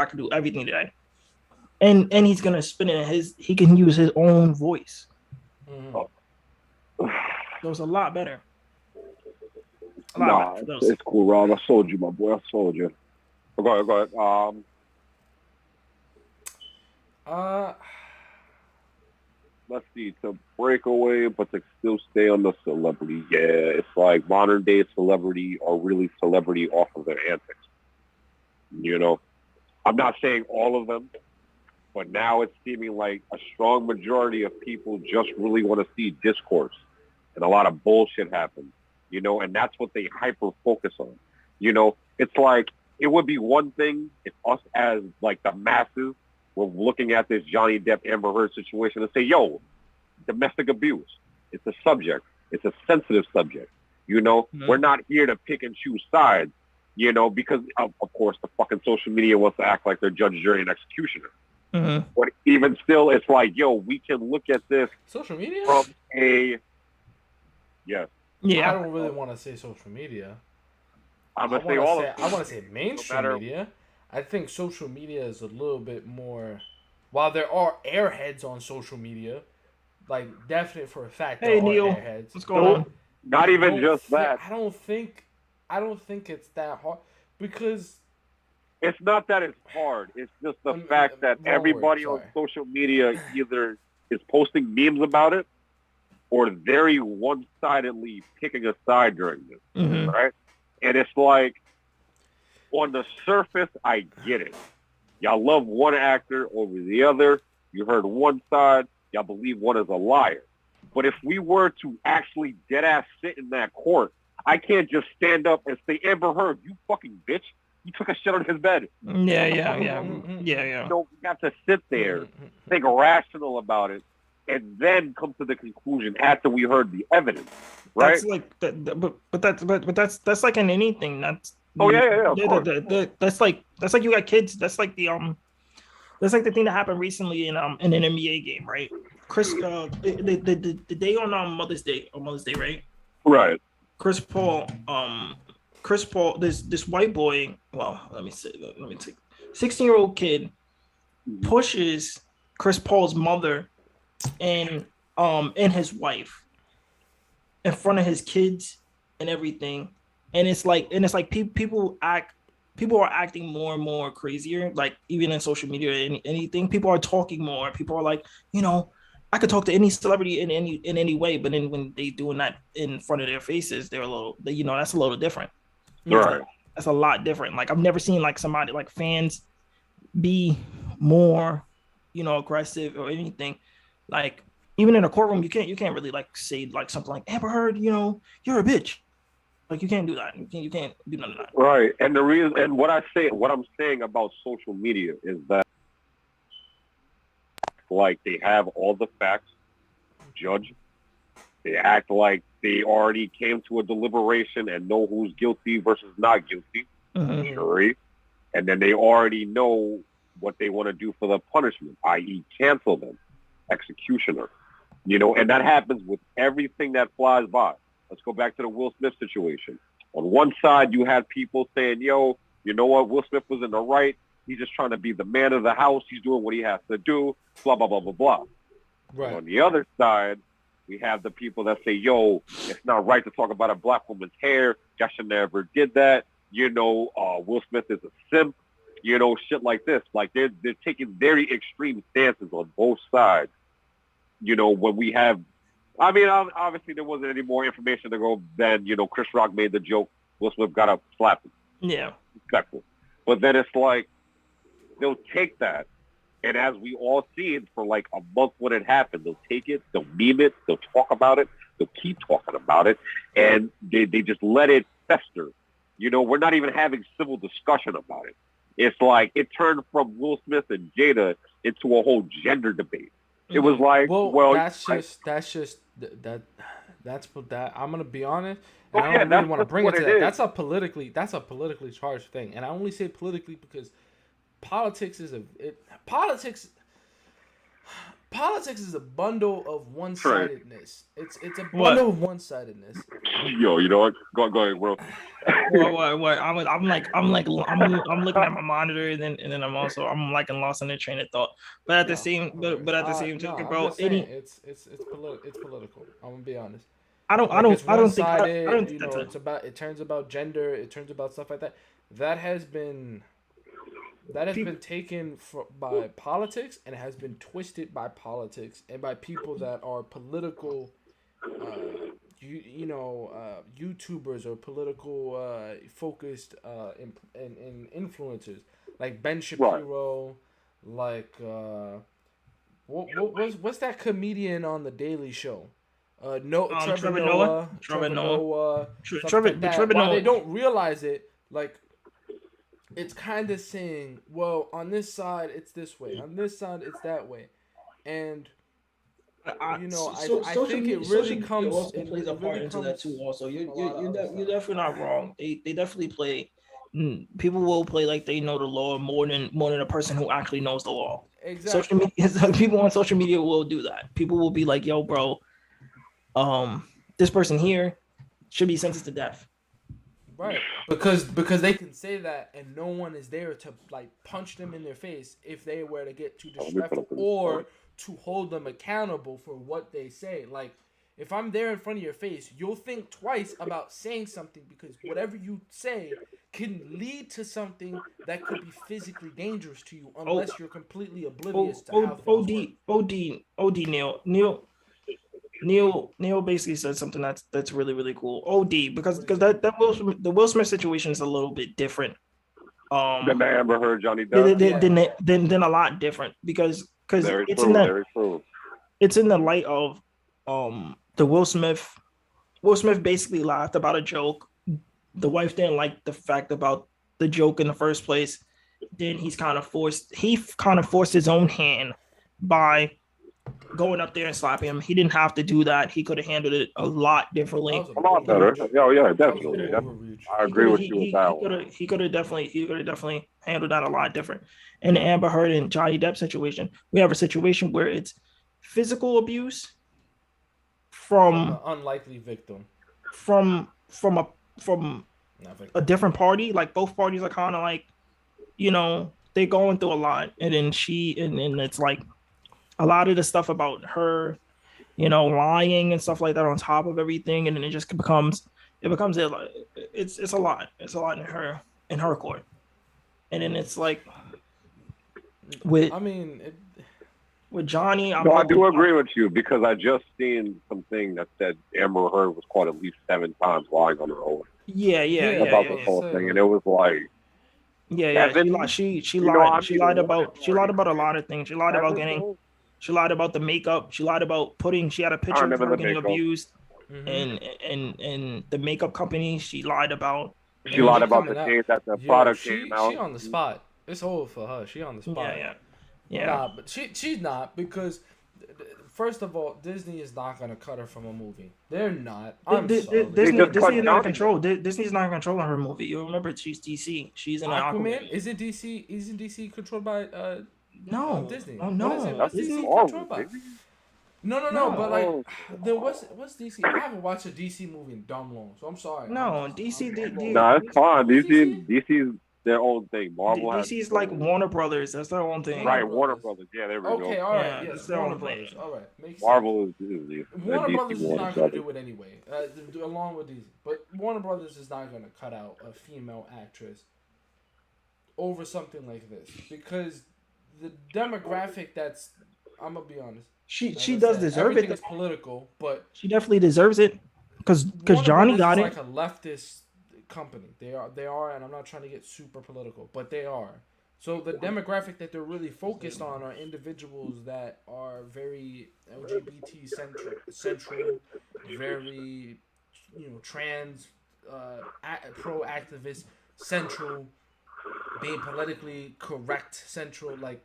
could do everything today. And he's going to spin it he can use his own voice. So it's a lot better. It's cool, Rob. I sold you, my boy. I sold you. Go ahead. Let's see, to break away, but to still stay on the celebrity. Yeah, it's like modern day celebrity are really celebrity off of their antics. You know, I'm not saying all of them, but now it's seeming like a strong majority of people just really want to see discourse and a lot of bullshit happen, you know, and that's what they hyper focus on. You know, it's like it would be one thing if us as like the masses we're looking at this Johnny Depp Amber Heard situation and say, yo, domestic abuse. It's a subject. It's a sensitive subject. You know, we're not here to pick and choose sides, you know, because of course the fucking social media wants to act like they're judge, jury, and executioner. But even still, it's like, yo, we can look at this social media from a I don't really want to say social media. I'm gonna say all of it. I want to say mainstream media. I think social media is a little bit more. While there are airheads on social media, like definite for a fact, there are airheads. What's going on? Not even just that. I don't think it's that hard because it's not that it's hard. It's just the fact that everybody on social media either is posting memes about it or very one-sidedly picking a side during this, right? And it's like, on the surface, I get it. Y'all love one actor over the other. You heard one side. Y'all believe one is a liar. But if we were to actually dead-ass sit in that court, I can't just stand up and say, Amber Heard, you fucking bitch. You took a shit on his bed. Yeah. You don't have to sit there, think rational about it, and then come to the conclusion after we heard the evidence, right? That's like, but that's like in anything. That's That's like you got kids. That's like the thing that happened recently in an NBA game, right? The day on Mother's Day, right? Right. Chris Paul, this white boy. Well, let me take 16-year-old kid pushes Chris Paul's mother and his wife in front of his kids and everything. And it's like people act people are acting more and more crazier. Like even in social media, anything, people are talking more. People are like, I could talk to any celebrity in any way, but then when they doing that in front of their faces, they're a little, that's a little different. Right. That's a lot different. Like I've never seen like somebody like fans be more, aggressive or anything. Like even in a courtroom, you can't really like say like something like Amber Heard, you're a bitch. Like you can't do that. You can't do none of that. Right. And the reason, and what I'm saying about social media is that like they have all the facts, judge. They act like they already came to a deliberation and know who's guilty versus not guilty, jury, and then they already know what they want to do for the punishment, i.e., cancel them, executioner. And that happens with everything that flies by. Let's go back to the Will Smith situation. On one side, you had people saying, yo, you know what? Will Smith was in the right. He's just trying to be the man of the house. He's doing what he has to do, blah, blah, blah, blah, blah. Right. On the other side, we have the people that say, yo, it's not right to talk about a black woman's hair. Josh never did that. Will Smith is a simp. Shit like this. Like they're taking very extreme stances on both sides. When we have, obviously there wasn't any more information to go than, Chris Rock made the joke. Will Smith got up, slapped him. Yeah. Respectful. But then it's like, they'll take that. And as we all seen for like a month when it happened, they'll take it, they'll meme it, they'll talk about it, they'll keep talking about it, and they just let it fester. We're not even having civil discussion about it. It's like it turned from Will Smith and Jada into a whole gender debate. It was like, that's I'm gonna be honest. And I don't really want to bring it to that. That's a politically charged thing, and I only say politically because politics is a bundle of one-sidedness. It's a bundle of one-sidedness. Yo, you know what? Go ahead, bro. What? I'm looking at my monitor, and then I'm like lost in the train of thought. But at the same time, bro, it's political. I'm gonna be honest. I don't think it turns about gender. It turns about stuff like that. That has been taken by politics and has been twisted by politics and by people that are political, YouTubers or political focused and influencers like Ben Shapiro, like what's that comedian on the Daily Show? Trevor Noah. While they don't realize it, like. It's kind of saying, well, on this side it's this way, on this side it's that way, and I think it really comes. Also plays a part into that too. Also, you're definitely not wrong. They definitely play. People will play like they know the law more than a person who actually knows the law. Exactly. People on social media will do that. People will be like, "Yo, bro, this person here should be sentenced to death." Right, because they can say that and no one is there to like punch them in their face if they were to get too disrespectful or to hold them accountable for what they say. Like if I'm there in front of your face, you'll think twice about saying something because whatever you say can lead to something that could be physically dangerous to you unless you're completely oblivious to how things work. Neil basically said something that's really, really cool. OD, because the Will Smith situation is a little bit different. Than the Amber Heard Johnny Depp. Then a lot different because it's in the light of the Will Smith. Will Smith basically laughed about a joke. The wife didn't like the fact about the joke in the first place. Then he kind of forced his own hand by going up there and slapping him. He didn't have to do that. He could have handled it a lot differently. A lot better. Yeah, definitely. I agree with you with that one. He could have definitely handled that a lot different. In the Amber Heard and Johnny Depp situation, we have a situation where it's physical abuse from an unlikely victim from a different party. Like both parties are kind of like, they're going through a lot, and then it's like a lot of the stuff about her, lying and stuff like that on top of everything, and then it just becomes it's a lot. It's a lot in her court. And then it's like with I mean, with Johnny, No, I do agree with you because I just seen something that said Amber Heard was caught at least 7 times lying on her own yeah, about this whole thing, and it was like, She lied about a lot of things. She lied about the makeup. She lied about she had a picture of her getting abused, and the makeup company. She lied about. She lied about the day that the product came out. She on the spot. It's over for her. She on the spot. Yeah. Nah, but she's not because. First of all, Disney is not gonna cut her from a movie. They're not. Disney's not control. Disney's not controlling her movie. You remember she's DC. She's in Aquaman. Isn't DC controlled by Disney? Oh no, what's DC controlled by? No. But like, then what's DC? I haven't watched a DC movie in dumb long, so I'm sorry. No, DC. No, it's fine. DC's their own thing. Marvel DC's like Warner Brothers. That's their own thing. Right, Warner Brothers. Yeah, there we go. Okay, all right. Yes, Warner Brothers. All right, makes Marvel sense. is Warner Brothers is not going to do it anyway, along with DC. But Warner Brothers is not going to cut out a female actress over something like this because the demographic that's, I'm gonna be honest. She does deserve it. It's political, but she definitely deserves it because Johnny got it. Like a leftist company. They are, and I'm not trying to get super political, but they are. So the demographic that they're really focused on are individuals that are very LGBT central, very trans, pro-activist central, being politically correct central. Like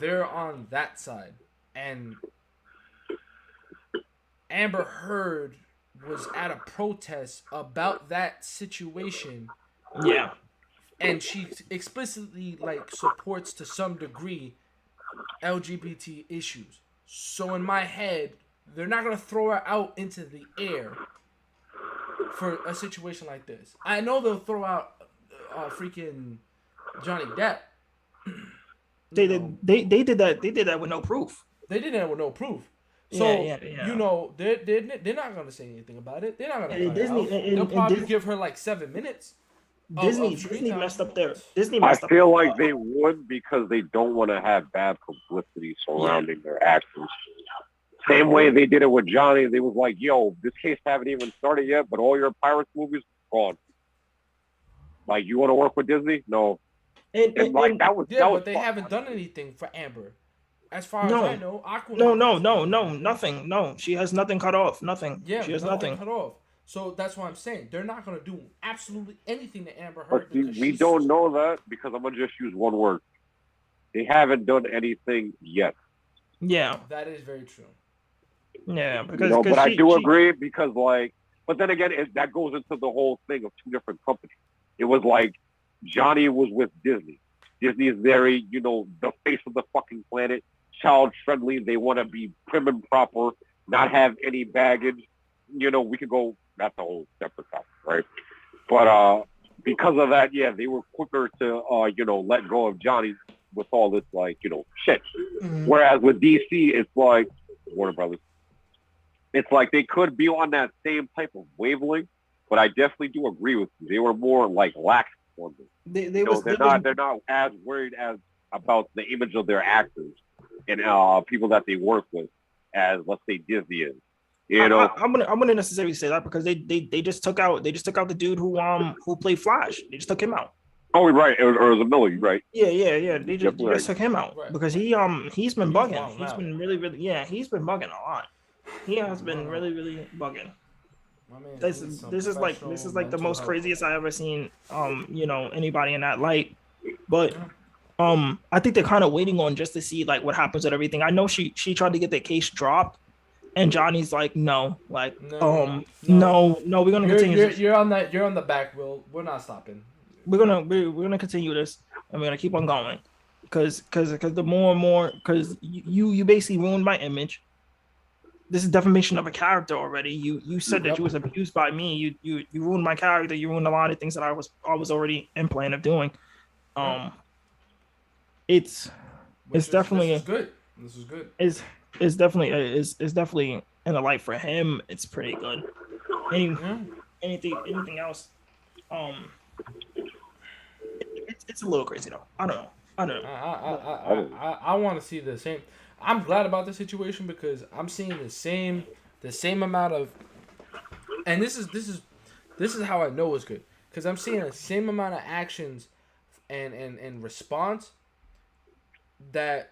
they're on that side, and Amber Heard was at a protest about that situation. Yeah. And she explicitly supports to some degree LGBT issues. So in my head, they're not gonna throw her out into the air for a situation like this. I know they'll throw out freaking Johnny Depp. They did that with no proof. They did that with no proof. So they're not gonna say anything about it. They're not gonna. They'll probably give her 7 minutes. Disney messed up there. I feel like they would because they don't want to have bad publicity surrounding their actors. Same way they did it with Johnny. They was like, "Yo, this case haven't even started yet, but all your Pirates movies gone. Like, you want to work with Disney? No." But they haven't done anything for Amber. As far as I know, Aquaman. No, nothing. No, she has nothing cut off. Nothing. Yeah, she has nothing cut off. So that's what I'm saying. They're not gonna do absolutely anything to Amber But Heard. we don't know that because I'm gonna just use one word. They haven't done anything yet. Yeah, that is very true. Yeah, because but I do agree because but then again, that goes into the whole thing of two different companies. It was like Johnny was with Disney. Disney is very, the face of the fucking planet, child friendly. They want to be prim and proper, not have any baggage. We could go. That's a whole separate topic, right? But because of that, they were quicker to let go of Johnny with all this shit. Mm-hmm. Whereas with DC, it's like Warner Brothers. It's like they could be on that same type of wavelength, but I definitely do agree with you. They were more lax on this. They're not as worried about the image of their actors and people that they work with as, let's say, Disney is. I'm gonna necessarily say that because they just took out the dude who played Flash. They just took him out. Oh, right. It was a Miller, right? Yeah. They just took him out because he's been bugging. He's been really he's been bugging a lot. He has been really bugging. This is like the most craziest I ever seen. Anybody in that light, but I think they're kind of waiting on just to see what happens with everything. I know she tried to get the case dropped. And Johnny's like, no, we're gonna continue. You're on that. You're on the back wheel. We're not stopping. We're gonna continue this, and we're gonna keep on going, because the more and more, because you basically ruined my image. This is defamation of a character already. You said that you was abused by me. You ruined my character. You ruined a lot of things that I was already in plan of doing. It's definitely good. This is good. It's definitely in the light for him. It's pretty good. Anything else? it's a little crazy though. I don't know. I want to see the same. I'm glad about the situation because I'm seeing the same amount of, and this is how I know it's good because I'm seeing the same amount of actions and response that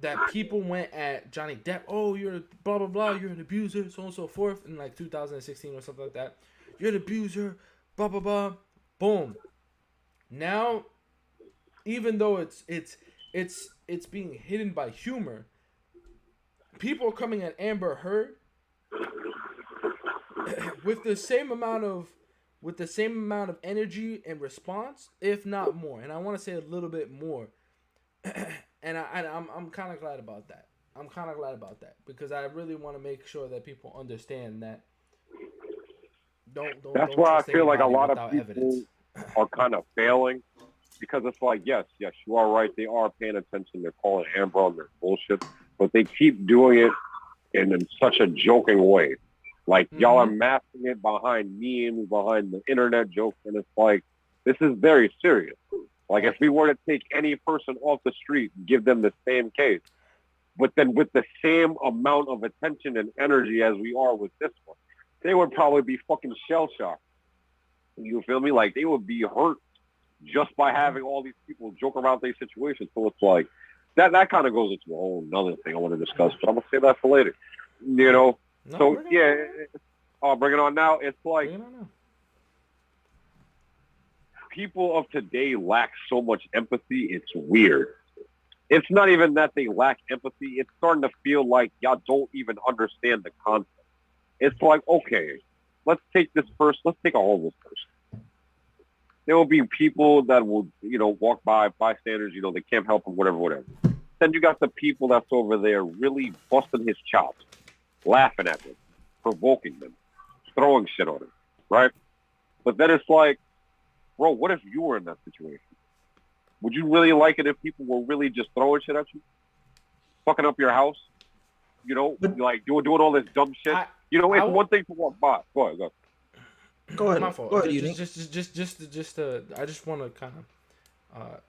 that people went at Johnny Depp. Oh, you're blah blah blah. You're an abuser, so on and so forth, in like 2016 or something like that. You're an abuser, blah blah blah. Boom. Now, even though it's being hidden by humor, people are coming at Amber Heard with the same amount of energy and response, if not more. And I want to say a little bit more. And I'm kind of glad about that. I'm kind of glad about that because I really want to make sure that people understand that. That's why I feel like a lot of people are kind of failing because it's like, yes, you are right. They are paying attention. They're calling Amber on their bullshit, but they keep doing it in such a joking way. Like, y'all are masking it behind memes, behind the internet jokes, and it's like, this is very serious. Like, if we were to take any person off the street and give them the same case, but then with the same amount of attention and energy as we are with this one, they would probably be fucking shell-shocked. You feel me? Like, they would be hurt just by having all these people joke around their situation. So it's like, that kind of goes into a whole nother thing I want to discuss, but I'm going to save that for later. You know? No, So, yeah. I'll bring it on now. It's like, people of today lack so much empathy, it's weird. It's not even that they lack empathy. It's starting to feel like y'all don't even understand the concept. It's like, okay, let's take a homeless person. There will be people that will, walk by, bystanders, they can't help them, whatever. Then you got the people that's over there really busting his chops, laughing at them, provoking them, throwing shit on him, right? But then it's like, bro, what if you were in that situation? Would you really like it if people were really just throwing shit at you? Fucking up your house? Like doing all this dumb shit? It's one thing to walk by. Go ahead. Go ahead. My fault. Go ahead, I just want to kind of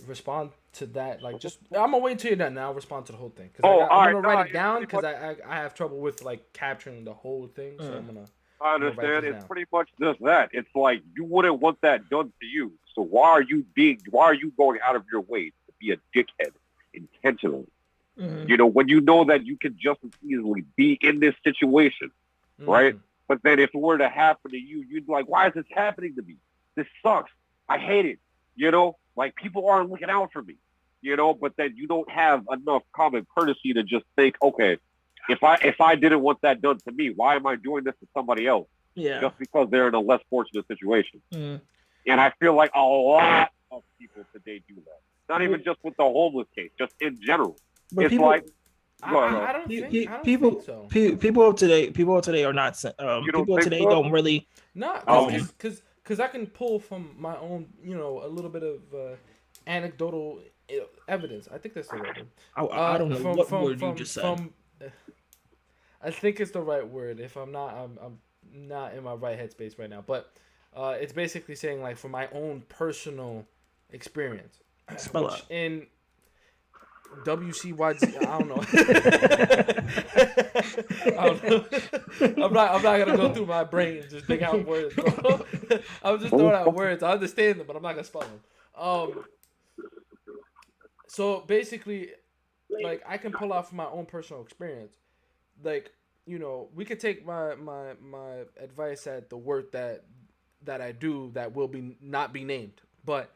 respond to that. Like, I'm gonna wait until you're done. Now I'll respond to the whole thing. I'm gonna write it down because I have trouble with like capturing the whole thing. So I'm gonna. I understand. It's pretty much just that. It's like you wouldn't want that done to you. So why are you going out of your way to be a dickhead intentionally? When you know that you can just as easily be in this situation, right? But then if it were to happen to you, you'd be like, why is this happening to me? This sucks. I hate it. Like people aren't looking out for me, but then you don't have enough common courtesy to just think, okay, if I didn't want that done to me, why am I doing this to somebody else? Yeah. Just because they're in a less fortunate situation. And I feel like a lot of people today do that. Not even just with the homeless case, just in general. But it's people, like I don't think so. People of today are not. People of today don't really. Because I can pull from my own, a little bit of anecdotal evidence. I think that's the right word. I don't know what word you just said. I think it's the right word. If I'm not, I'm not in my right headspace right now. But it's basically saying like from my own personal experience. Spell out. In WCYZ, I don't know. I'm not gonna go through my brain and just pick out words, bro. I'm just throwing out words. I understand them, but I'm not gonna spell them. So basically, like I can pull out from my own personal experience. Like, we could take my advice at the work that I do that will not be named, but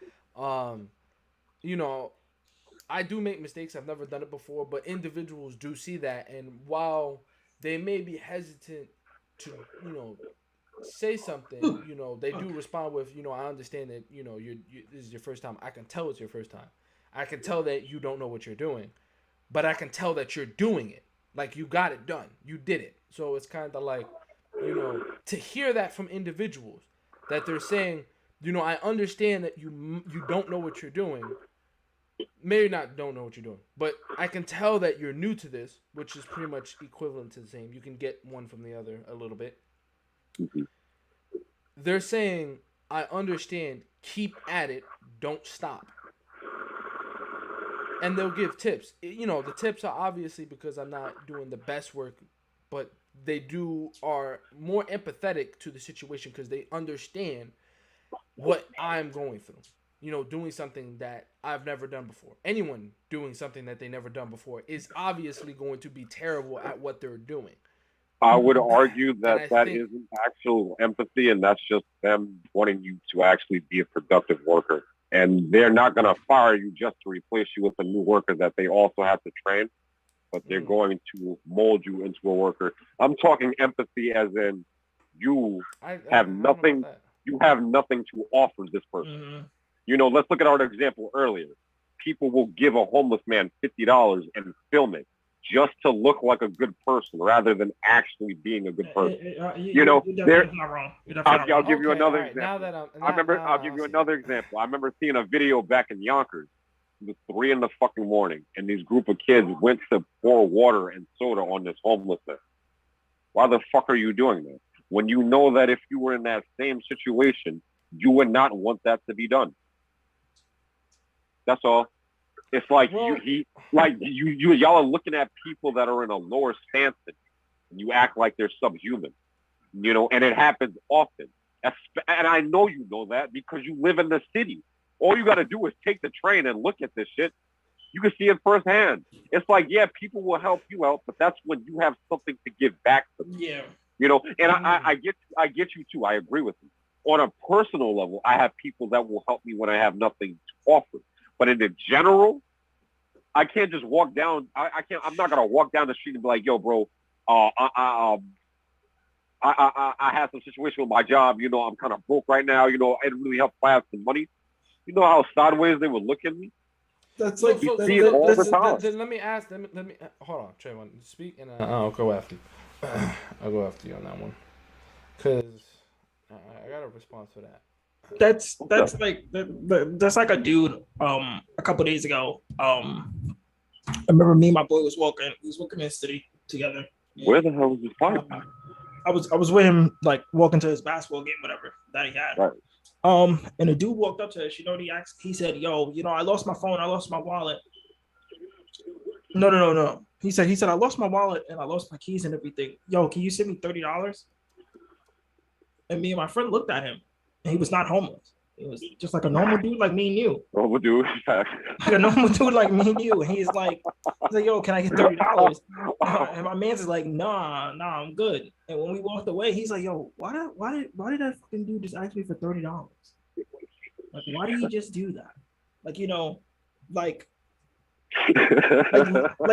I do make mistakes. I've never done it before, but individuals do see that, and while they may be hesitant to, say something, they do respond with, I understand that, this is your first time. I can tell it's your first time. I can tell that you don't know what you're doing, but I can tell that you're doing it. Like, you got it done. You did it. So it's kind of like, to hear that from individuals, that they're saying, I understand that you don't know what you're doing. Maybe not don't know what you're doing, but I can tell that you're new to this, which is pretty much equivalent to the same. You can get one from the other a little bit. They're saying, I understand, keep at it, don't stop. And they'll give tips. You know, the tips are obviously because I'm not doing the best work, but they are more empathetic to the situation because they understand what I'm going through. You know, doing something that I've never done before. Anyone doing something that they never done before is obviously going to be terrible at what they're doing. I would argue that that isn't actual empathy, and that's just them wanting you to actually be a productive worker. And they're not going to fire you just to replace you with a new worker that they also have to train, but they're going to mold you into a worker. I'm talking empathy as in you have nothing. You have nothing to offer this person. Mm-hmm. You know, let's look at our example earlier. People will give a homeless man $50 and film it just to look like a good person rather than actually being a good person. You know, I'll give you another example. I'll give you another example. I remember seeing a video back in Yonkers. It was 3 in the fucking morning, and these group of kids went to pour water and soda on this homeless man. Why the fuck are you doing that? When you know that if you were in that same situation, you would not want that to be done. That's all. It's like y'all are looking at people that are in a lower stance than you, and you act like they're subhuman, you know, and it happens often. And I know you know that because you live in the city. All you got to do is take the train and look at this shit. You can see it firsthand. It's like, yeah, people will help you out, but that's when you have something to give back to them. Yeah. You know, and I get you too. I agree with you. On a personal level, I have people that will help me when I have nothing to offer. But in the general, I can't just walk down. I can't. I'm not gonna walk down the street and be like, "Yo, bro, I had some situation with my job. You know, I'm kind of broke right now. You know, it really helped if I have some money." You know how sideways they would look at me. That's like you see it all the time. Then let me ask. Let me hold on, Trayvon. Speak, and I'll go after. I'll go after you on that one, because I got a response for that. That's like that's like a dude. A couple days ago, I remember me and my boy was walking. We was walking in the city together. Where the hell was this fight? I was with him, like walking to his basketball game, whatever that he had. Right. And a dude walked up to us. You know, he said, "Yo, you know, I lost my phone. I lost my wallet." No. He said, I lost my wallet and I lost my keys and everything. Yo, can you send me $30? And me and my friend looked at him. And he was not homeless. It was just like a normal dude like me and you. Normal dude. Like a normal dude like me and you. And he's like, yo, can I get $30? And my man's is like, nah, I'm good. And when we walked away, he's like, yo, why did that fucking dude just ask me for $30? Like, why did he just do that? Like, you know, like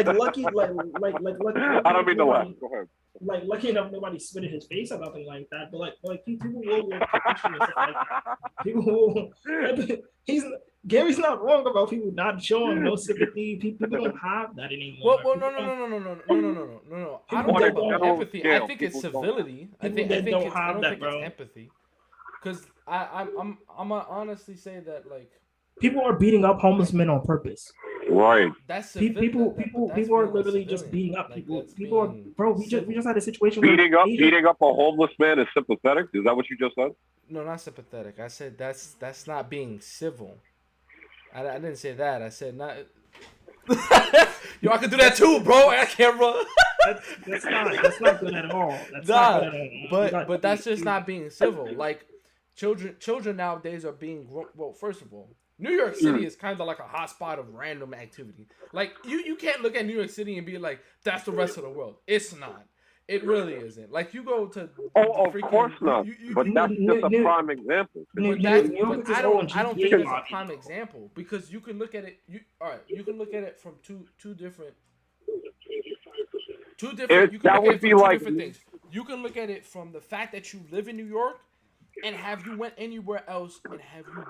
lucky, like I don't mean to laugh. Go ahead. Like lucky enough, nobody spit in his face or nothing like that. But like people will question and stuff like that. People will. Gary's not wrong about people not showing no sympathy. People don't have that anymore. Well, no. I don't think it's empathy. I think it's civility. I don't think it's empathy. Because I'm gonna honestly say that like people are beating up homeless men on purpose. Right. That's people are literally just beating up people. People are, bro. We just had a situation. Beating up a homeless man is sympathetic. Is that what you just said? No, not sympathetic. I said that's not being civil. I didn't say that. I said not. Yo, I could do that too, bro. I can't run. That's not good at all. But that's just not being civil. Like children nowadays are being, well, first of all, New York City is kind of like a hotspot of random activity. Like, you can't look at New York City and be like, that's the rest of the world. It's not. It really isn't. Like, you go to... of course not. But that's just a prime example. I don't think it's a prime example. Because you can look at it... you can look at it from two different things. You can look at it from the fact that you live in New York, and have you went anywhere else, and have you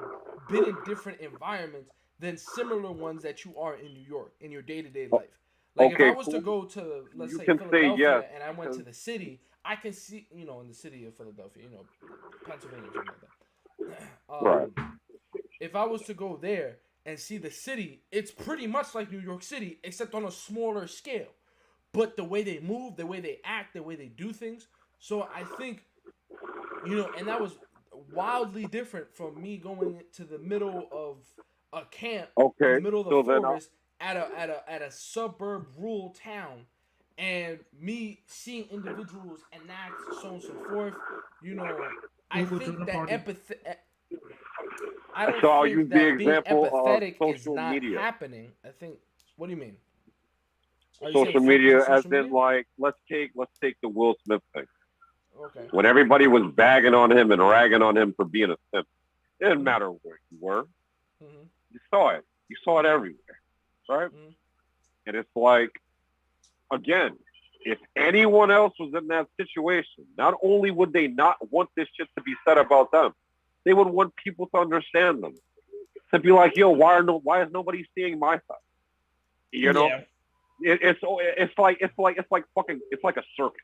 been in different environments than similar ones that you are in New York in your day-to-day life? Like, if I was to go to, let's say, Philadelphia, and I went to the city, I can see, in the city of Philadelphia, Pennsylvania, something like that. Right. If I was to go there and see the city, it's pretty much like New York City, except on a smaller scale. But the way they move, the way they act, the way they do things. So I think... and that was wildly different from me going to the middle of a camp in Okay, the middle of so the then forest at a suburb rural town, and me seeing individuals enact so on and so forth. You know, I People think join the that party. empathy. I don't so I'll think use the that being example of empathetic is social not media. happening. I think. What do you mean? Are you Social saying media, focus on as social in media? like, let's take the Will Smith thing. Okay. When everybody was bagging on him and ragging on him for being a simp, it didn't matter where you were. Mm-hmm. You saw it. You saw it everywhere, right? Mm-hmm. And it's like, again, if anyone else was in that situation, not only would they not want this shit to be said about them, they would want people to understand them. To be like, yo, why is nobody seeing my side? You know, Yeah. it's like a circus.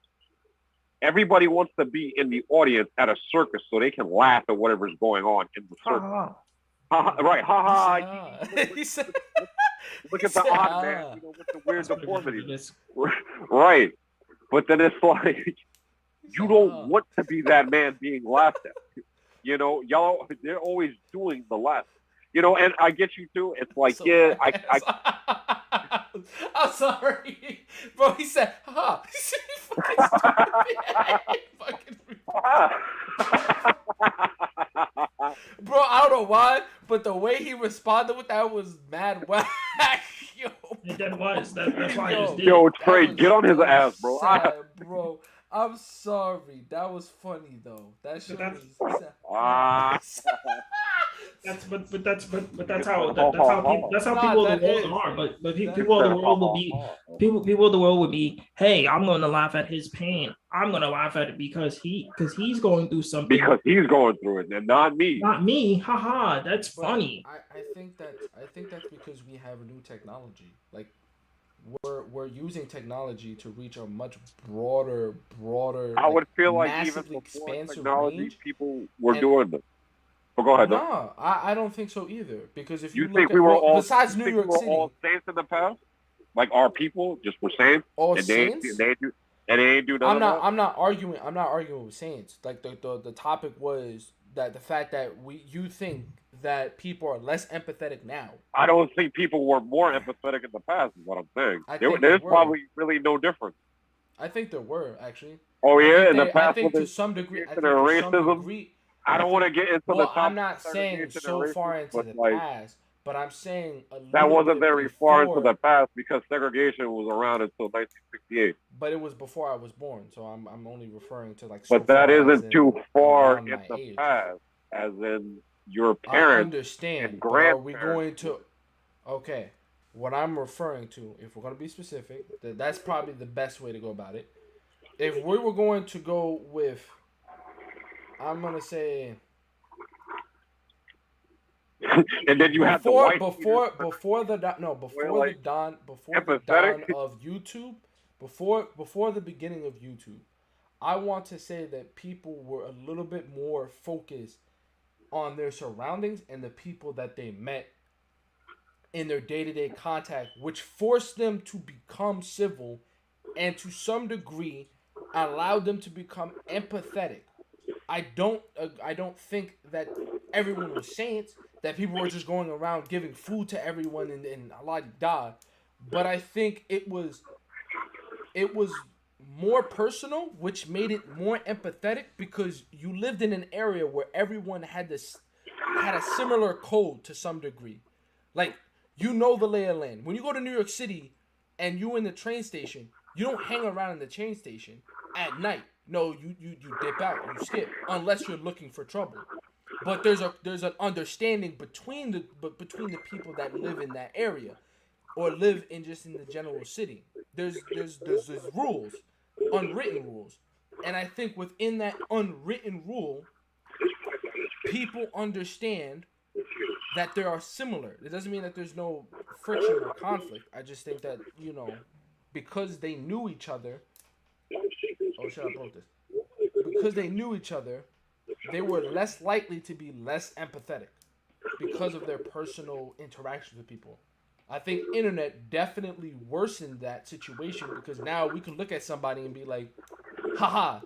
Everybody wants to be in the audience at a circus so they can laugh at whatever's going on in the circus. Right, He said, look he at the said, odd man, you know, with the weird That's what it deformities. is. Right. But then it's like, you don't want to be that man being laughed at. You know, y'all, they're always doing the laugh. You know, and I get you too. It's like, So yeah, I'm sorry, bro. He said, "Ha!" He said, "You fucking stupid." Bro, I don't know why, but the way he responded with that was mad whack. Yo, That was. That's why I just did. Yo, Trey, get on his ass, bro. Sad, bro. I'm sorry. That was funny though. That shit was sad. That's how people of the world are. But people of the world will be people of the world would be, hey, I'm going to laugh at his pain. I'm going to laugh at it because he's going through something. Because he's going through it, and not me. Not me. Haha. That's But funny. I think that's because we have new technology. Like we're using technology to reach a much broader. I would feel like even massively before expansive technology, range. people were doing this. But go ahead. No, I don't think so either. Because if you You look think at we were all besides New York City, all saints in the past? Like our people just were saints, all and saints. they ain't do nothing. I'm not arguing with saints. Like the topic was that the fact that you think that people are less empathetic now. I don't think people were more empathetic in the past. Is what I'm saying. There's probably really no difference. I think there were actually. Oh yeah, in the past, I think to some degree, racism. I don't want to get into the topic. I'm not saying so far into the past, but I'm saying that wasn't very far into the past because segregation was around until 1968. But it was before I was born, so I'm only referring to like. But that isn't too far in the past, as in your parents. I understand. And but are we going to? Okay, what I'm referring to, if we're going to be specific, that's probably the best way to go about it. If we were going to go with, I'm gonna say. And then you have before the dawn of YouTube, before the beginning of YouTube, I want to say that people were a little bit more focused on their surroundings and the people that they met in their day-to-day contact, which forced them to become civil and to some degree allowed them to become empathetic. I don't think that everyone was saints, that people were just going around giving food to everyone and Allah da. But I think it was more personal, which made it more empathetic because you lived in an area where everyone had a similar code to some degree. Like, you know the lay of land. When you go to New York City and you in the train station, you don't hang around in the train station at night. No, you dip out, you skip, unless you're looking for trouble. But there's an understanding between the people that live in that area, or live in the general city. There's rules, unwritten rules, and I think within that unwritten rule, people understand that there are similar. It doesn't mean that there's no friction or conflict. I just think that because they knew each other. Oh shit! I broke this. Because they knew each other, they were less likely to be less empathetic because of their personal interactions with people. I think internet definitely worsened that situation because now we can look at somebody and be like, haha.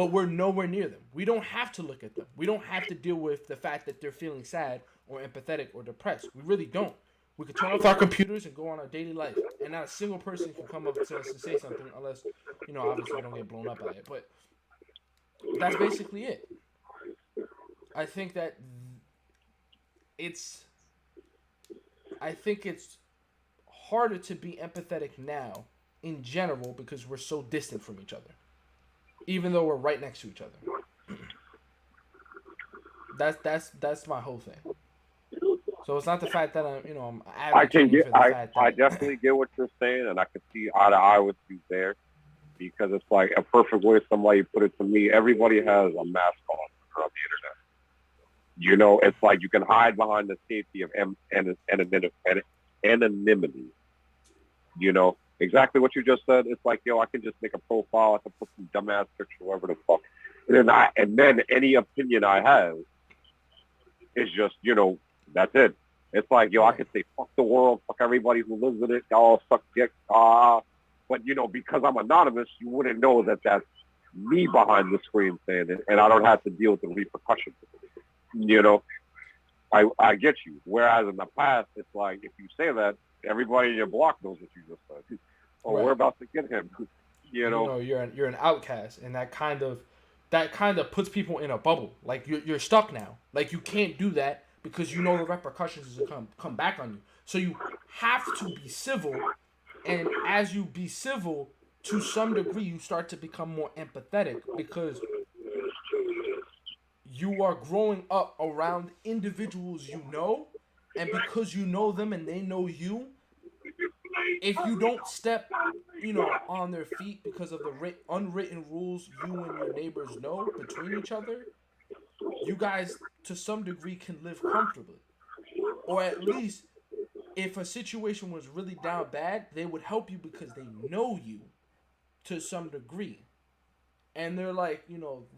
but we're nowhere near them. We don't have to look at them. We don't have to deal with the fact that they're feeling sad or empathetic or depressed. We really don't. We could turn off our computers and go on our daily life, and not a single person can come up to us and say something unless, obviously we don't get blown up by it. But that's basically it. I think that it's harder to be empathetic now in general because we're so distant from each other, even though we're right next to each other. That's my whole thing. So it's not the fact that I'm advocating for the fact that I definitely get what you're saying, and I can see eye to eye with you there, because it's like a perfect way somebody put it to me. Everybody has a mask on the internet. It's like you can hide behind the safety of anonymity. Exactly what you just said. It's like, I can just make a profile, I can put some dumbass picture, whatever the fuck, and then any opinion I have is just, that's it. It's like, I could say fuck the world, fuck everybody who lives in it, y'all suck dick, but because I'm anonymous, you wouldn't know that that's me behind the screen saying it, and I don't have to deal with the repercussions. I get you. Whereas in the past, it's like, if you say that, everybody in your block knows what you just said. Oh, right. We're about to get him. You're an outcast, and that kind of puts people in a bubble. Like you're stuck now. Like you can't do that because the repercussions will come back on you. So you have to be civil, and as you be civil, to some degree, you start to become more empathetic because you are growing up around individuals and because you know them and they know you, if you don't step, on their feet because of the unwritten rules you and your neighbors know between each other, you guys, to some degree, can live comfortably. Or at least, if a situation was really down bad, they would help you because they know you to some degree. And they're like,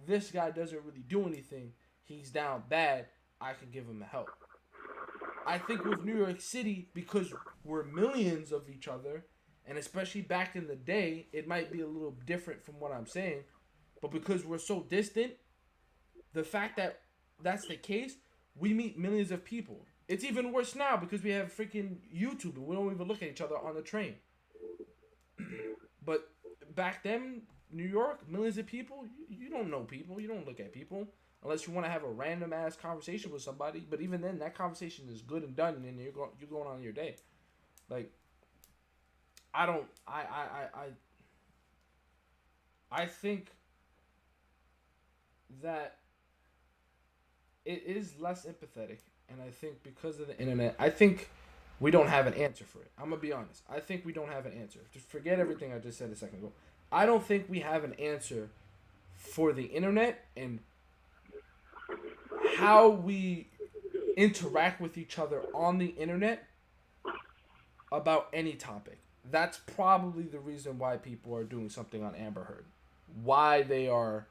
this guy doesn't really do anything. He's down bad. I can give him the help. I think with New York City, because we're millions of each other, and especially back in the day, it might be a little different from what I'm saying, but because we're so distant, the fact that that's the case, we meet millions of people. It's even worse now because we have freaking YouTube and we don't even look at each other on the train. But back then, New York, millions of people, you don't know people, you don't look at people. Unless you want to have a random ass conversation with somebody, but even then, that conversation is good and done, and then you're going on your day. Like, I think that it is less empathetic, and I think because of the internet, I think we don't have an answer for it. I'm gonna be honest. I think we don't have an answer. Just forget everything I just said a second ago. I don't think we have an answer for the internet and how we interact with each other on the internet about any topic. That's probably the reason why people are doing something on Amber Heard. Why they are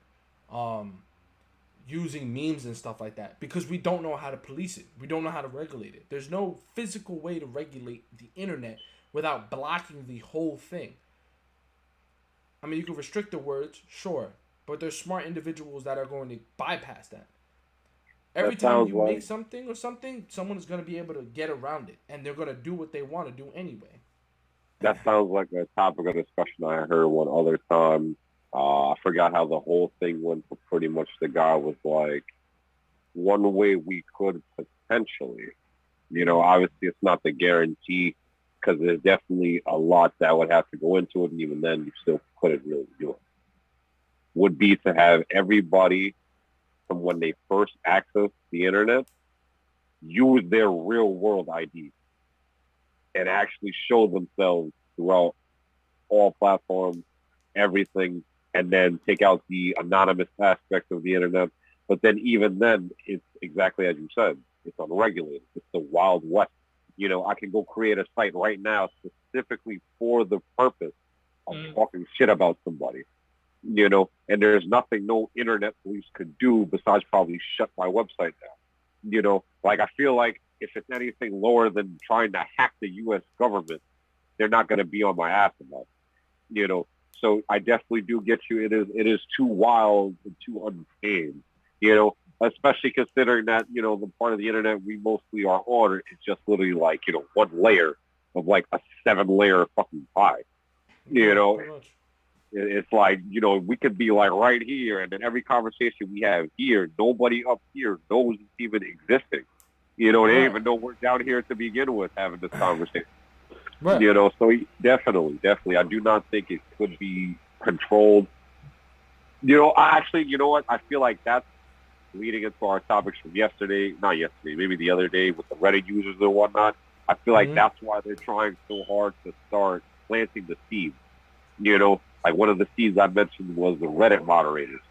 using memes and stuff like that. Because we don't know how to police it. We don't know how to regulate it. There's no physical way to regulate the internet without blocking the whole thing. I mean, you can restrict the words, sure. But there's smart individuals that are going to bypass that. Every time you make something or something, someone is going to be able to get around it. And they're going to do what they want to do anyway. That sounds like a topic of discussion I heard one other time. I forgot how the whole thing went, but pretty much the guy was like, one way we could potentially, obviously it's not the guarantee because there's definitely a lot that would have to go into it. And even then, you still couldn't really do it. Would be to have everybody from when they first access the internet use their real world ID and actually show themselves throughout all platforms, everything, and then take out the anonymous aspect of the internet. But then even then, it's exactly as you said, it's unregulated. It's the Wild West. I can go create a site right now specifically for the purpose of talking shit about somebody. And there's nothing no internet police could do besides probably shut my website down. Like I feel like if it's anything lower than trying to hack the U.S. government, they're not going to be on my ass about it. So I definitely do get you. It is too wild and too untamed, you know, especially considering that, the part of the internet we mostly are on is just literally like, one layer of like a 7 layer fucking pie. You Yeah, know, pretty much. it's like, we could be like right here, and then every conversation we have here, nobody up here knows it's even existing. They didn't Right. even know we're down here to begin with having this conversation. Right. So definitely, I do not think it could be controlled. I actually, you know what? I feel like that's leading into our topics from yesterday, not yesterday, maybe the other day with the Reddit users and whatnot. I feel like that's why they're trying so hard to start planting the seeds. Like one of the seeds I mentioned was the Reddit moderators.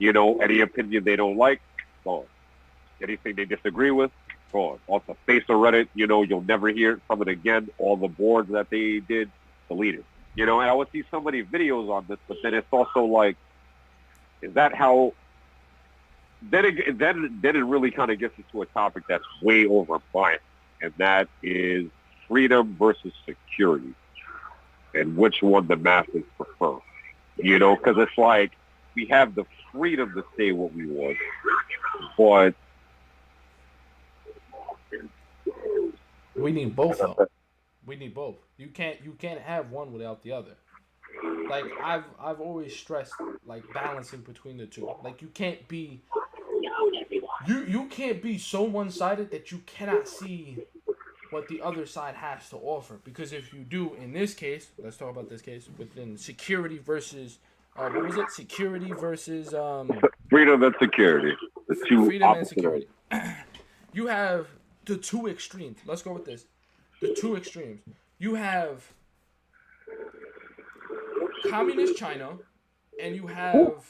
Any opinion they don't like, gone. Anything they disagree with, gone. Off the face of Reddit, you'll never hear it from it again. All the boards that they did, deleted. And I would see so many videos on this, but then it's also like, is that how? Then it really kind of gets into a topic that's way over mine, and that is freedom versus security, and which one the masses prefer. Because it's like we have the freedom to say what we want, but We need both though. We need both. You can't have one without the other. Like I've always stressed like balancing between the two. Like you can't be so one-sided that you cannot see what the other side has to offer. Because if you do, in this case, let's talk about this case within security versus what was it? Security versus freedom and security. The two freedom and opposite security. You have the two extremes. Let's go with this. The two extremes. You have communist China, and you have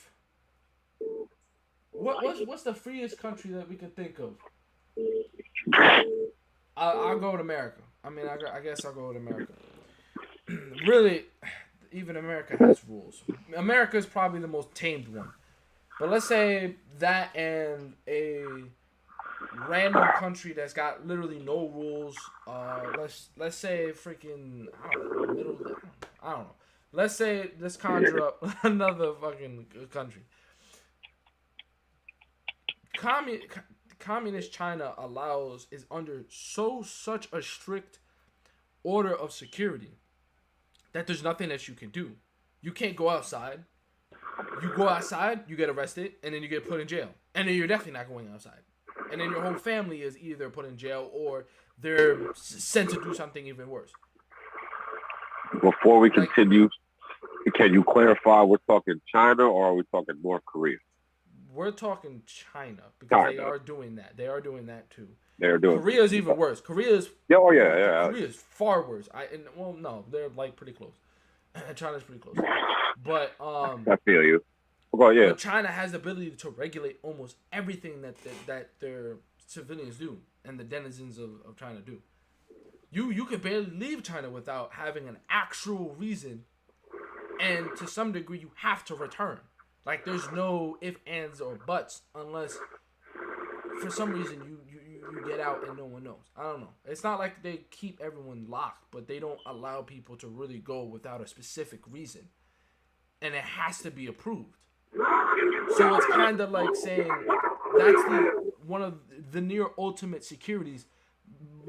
what's the freest country that we can think of? I'll go with America. I mean, I guess I'll go with America. Really, even America has rules. America is probably the most tamed one. But let's say that and a random country that's got literally no rules. Let's say freaking I don't know. Let's conjure up another fucking country. Communist China is under such a strict order of security that there's nothing that you can do. You can't go outside. You go outside, you get arrested, and then you get put in jail. And then you're definitely not going outside. And then your whole family is either put in jail or they're sent to do something even worse. Before we continue, can you clarify, we're talking China or are we talking North Korea? We're talking China because they are doing that. They are doing that too. They're doing Korea's even worse. Korea's Korea's far worse. No, they're like pretty close. China's pretty close. But I feel you. Well, yeah. But China has the ability to regulate almost everything that their civilians do and the denizens of China do. You can barely leave China without having an actual reason, and to some degree you have to return. Like there's no ifs, ands, or buts unless for some reason you get out and no one knows. I don't know. It's not like they keep everyone locked, but they don't allow people to really go without a specific reason, and it has to be approved. So it's kind of like saying that's one of the near ultimate securities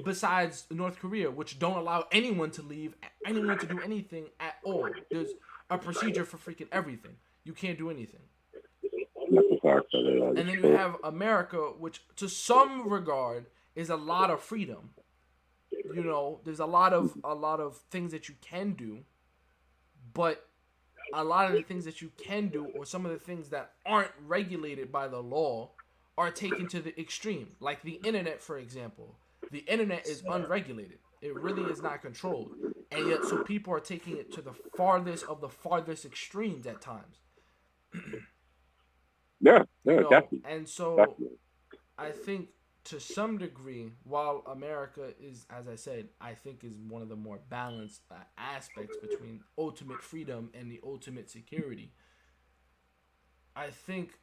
besides North Korea, which don't allow anyone to leave, anyone to do anything at all. There's a procedure for freaking everything. You can't do anything. And then you have America, which to some regard is a lot of freedom. There's a lot of things that you can do, but a lot of the things that you can do, or some of the things that aren't regulated by the law, are taken to the extreme. Like the internet, for example. The internet is unregulated. It really is not controlled. And yet, so people are taking it to the farthest of the farthest extremes at times. Yeah, definitely. And so, definitely. I think to some degree, while America is, as I said, I think is one of the more balanced aspects between ultimate freedom and the ultimate security, I think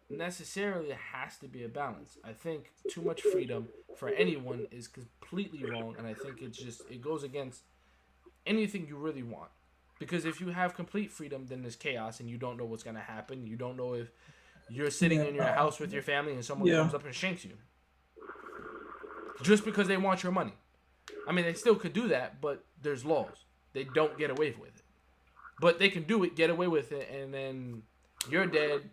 necessarily has to be a balance. I think too much freedom for anyone is completely wrong, and I think it goes against anything you really want. Because if you have complete freedom, then there's chaos, and you don't know what's gonna happen. You don't know if you're sitting in your house with your family and someone comes up and shanks you. Just because they want your money. I mean, they still could do that, but there's laws. They don't get away with it. But they can do it, get away with it, and then you're dead.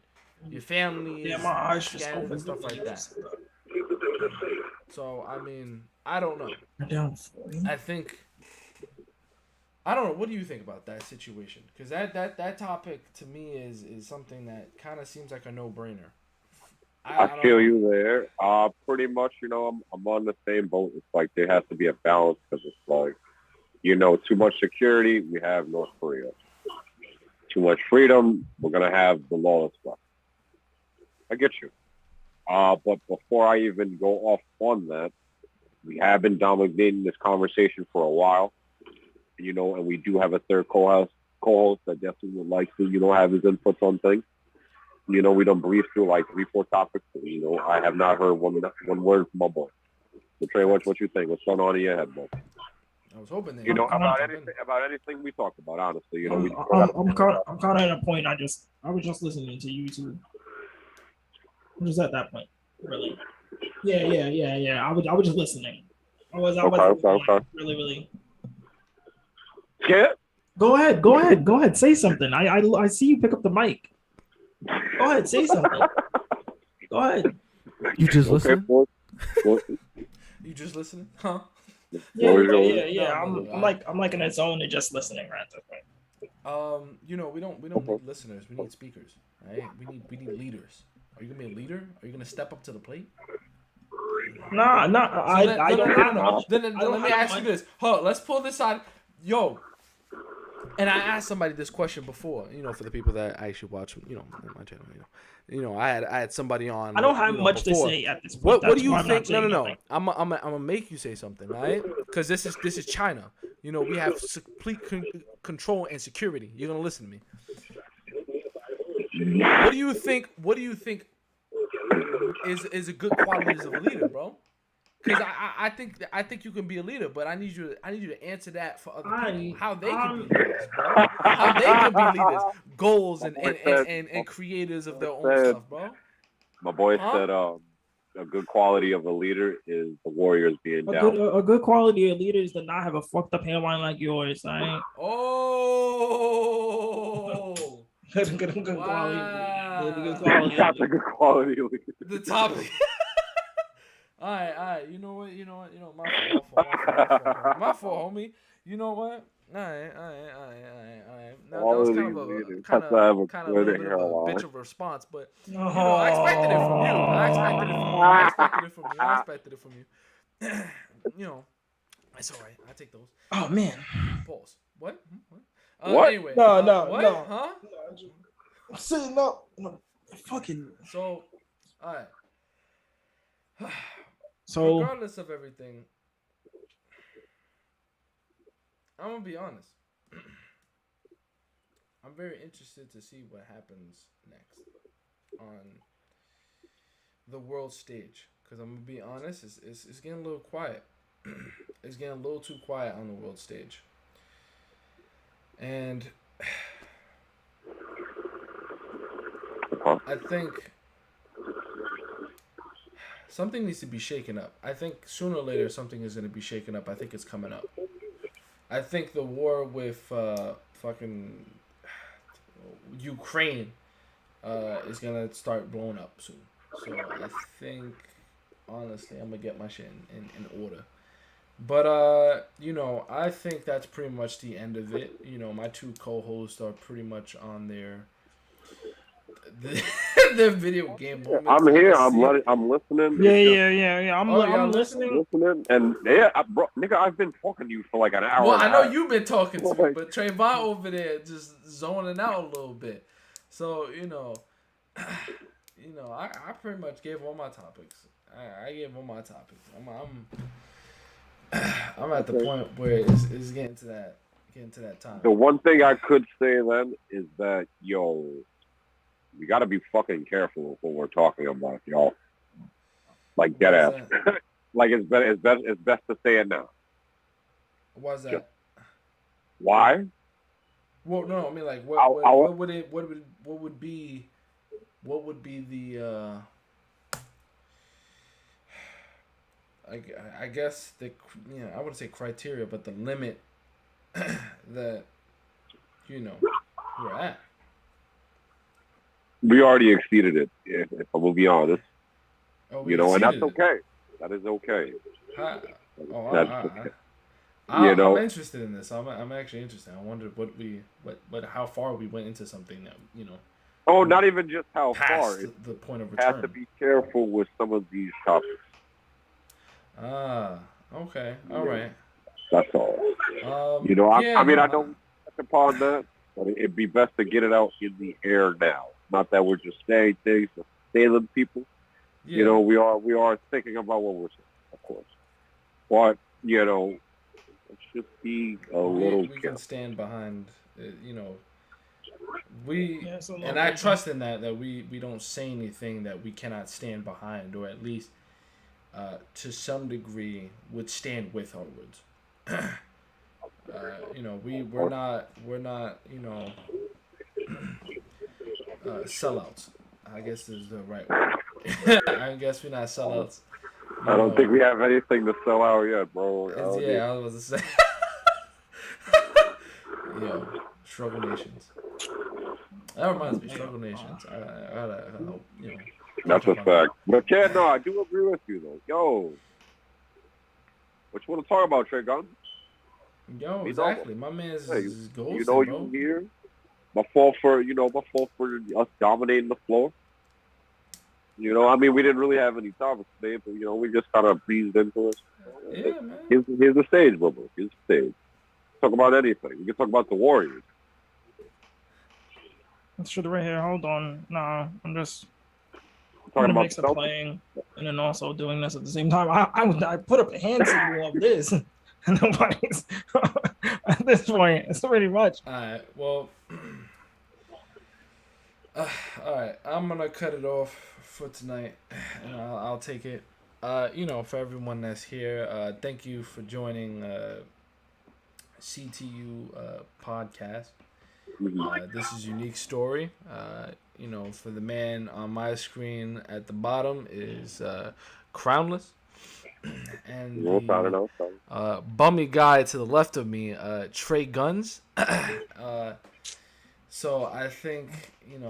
Your family is my eyes just scattered open and stuff like that. So, I mean, I don't know. I think... I don't know. What do you think about that situation? Because that topic to me is something that kind of seems like a no-brainer. I feel you there. Pretty much, I'm on the same boat. It's like there has to be a balance because it's like, too much security, we have North Korea. Too much freedom, we're gonna have the lawless stuff. I get you. But before I even go off on that, we have been dominating this conversation for a while. And we do have a third co-host that definitely would like to, have his inputs on things. We don't breeze through like 3-4 topics. I have not heard one word from my boy. So Trey, what you think? What's going on in your head, bro? I was hoping that about anything we talked about. Honestly, I'm kind of at a point. I was just listening to you too. I'm just at that point, really. Yeah. I was just listening. I was okay. Really. Yeah. Go ahead. Say something. I see you pick up the mic. Go ahead, say something. Go ahead. You just listening? You just listening? Huh? Yeah. I'm like in a zone of just listening right at this point. We don't need listeners. We need speakers, right? We need leaders. Are you gonna be a leader? Are you gonna step up to the plate? Nah. I don't have much. Then let me ask you this. Let's pull this on. Yo. And I asked somebody this question before, for the people that actually watch, in my channel, I had somebody on. I don't have much before. To say at this point. What do you think? No. I'm gonna make you say something, right? Because this is China. We have complete control and security. You're gonna listen to me. What do you think? Is a good qualities of a leader, bro? Because I think you can be a leader, but I need you to answer that for other people. How they can be leaders, bro. How they can be leaders, goals and creators of their own stuff, bro. My boy said a good quality of a leader is the Warriors being down. A good quality of leader is to not have a fucked up hairline like yours, right? Oh. Good Wow. quality. That's a good quality leader. The topic. All right. You know what? My fault, homie. You know what? All right. Now, that was kind of a little bit of a bitch of a response, but I expected it from you. It's all right. I take those. Oh man. Pause. What? What? Anyway. No. What? No. Huh? I'm saying no. Fucking. So, all right. So, regardless of everything, I'm gonna be honest. I'm very interested to see what happens next on the world stage. Because I'm gonna be honest, it's getting a little quiet. It's getting a little too quiet on the world stage. And I think something needs to be shaken up. I think sooner or later something is going to be shaken up. I think it's coming up. I think the war with fucking Ukraine is going to start blowing up soon. So I think, honestly, I'm going to get my shit in order. But, I think that's pretty much the end of it. My two co-hosts are pretty much on their video game moments. I'm here. I'm listening. Yeah. I'm listening. And bro, nigga, I've been talking to you for like an hour. Well, I know you've been talking to me, but Trayvon over there just zoning out a little bit. So I pretty much gave all my topics. I gave all my topics. I'm at the point where it's getting to that time. The one thing I could say then is that we gotta be fucking careful when we're talking about y'all. Like dead ass. Like it's best to say it now. Why's that? Why? Well, no, I mean like what would be the I guess I wouldn't say criteria, but the limit that we're at. We already exceeded it. If I will be honest, Oh, and that's okay. That is okay. I'm interested in this. I'm actually interested. I wonder how far we went into something that Oh, not even just how far. The point of return. Have to be careful with some of these topics. Okay, all right. That's all. I don't touch upon that, but it'd be best to get it out in the air now. Not that we're just saying things to sailing people. Yeah. We are thinking about what we're saying, of course. But let's just be a little careful. We can stand behind, and I trust in that we don't say anything that we cannot stand behind, or at least to some degree would stand with our words. We're not sellouts. I guess is the right word. I guess we're not sellouts. I don't think we have anything to sell out yet, bro. I was about to say. Struggle Nations. That reminds me, Struggle Nations. I gotta That's a fact. But no, I do agree with you though. Yo, what you want to talk about, Trey Gunn? Yo, exactly. My man's ghosting, you here. My fault for us dominating the floor. We didn't really have any topics today, but we just kind of breezed into it. Yeah, man. Here's the stage, bro. Here's the stage. Talk about anything. We can talk about the Warriors. Let's shoot it right here. Hold on. Nah, I'm just talking about mix of playing and then also doing this at the same time. I put up a hand signal of this. And nobody's at this point. It's pretty much. All right. Well. All right. I'm gonna cut it off for tonight, and I'll take it. For everyone that's here, thank you for joining CTU Podcast. This is Unique Story. For the man on my screen at the bottom is Crownless. And the bummy guy to the left of me, Trey Guns. So I think,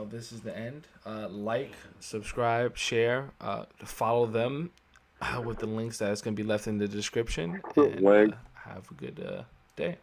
this is the end. Like, subscribe, share, follow them with the links that's going to be left in the description. And have a good day.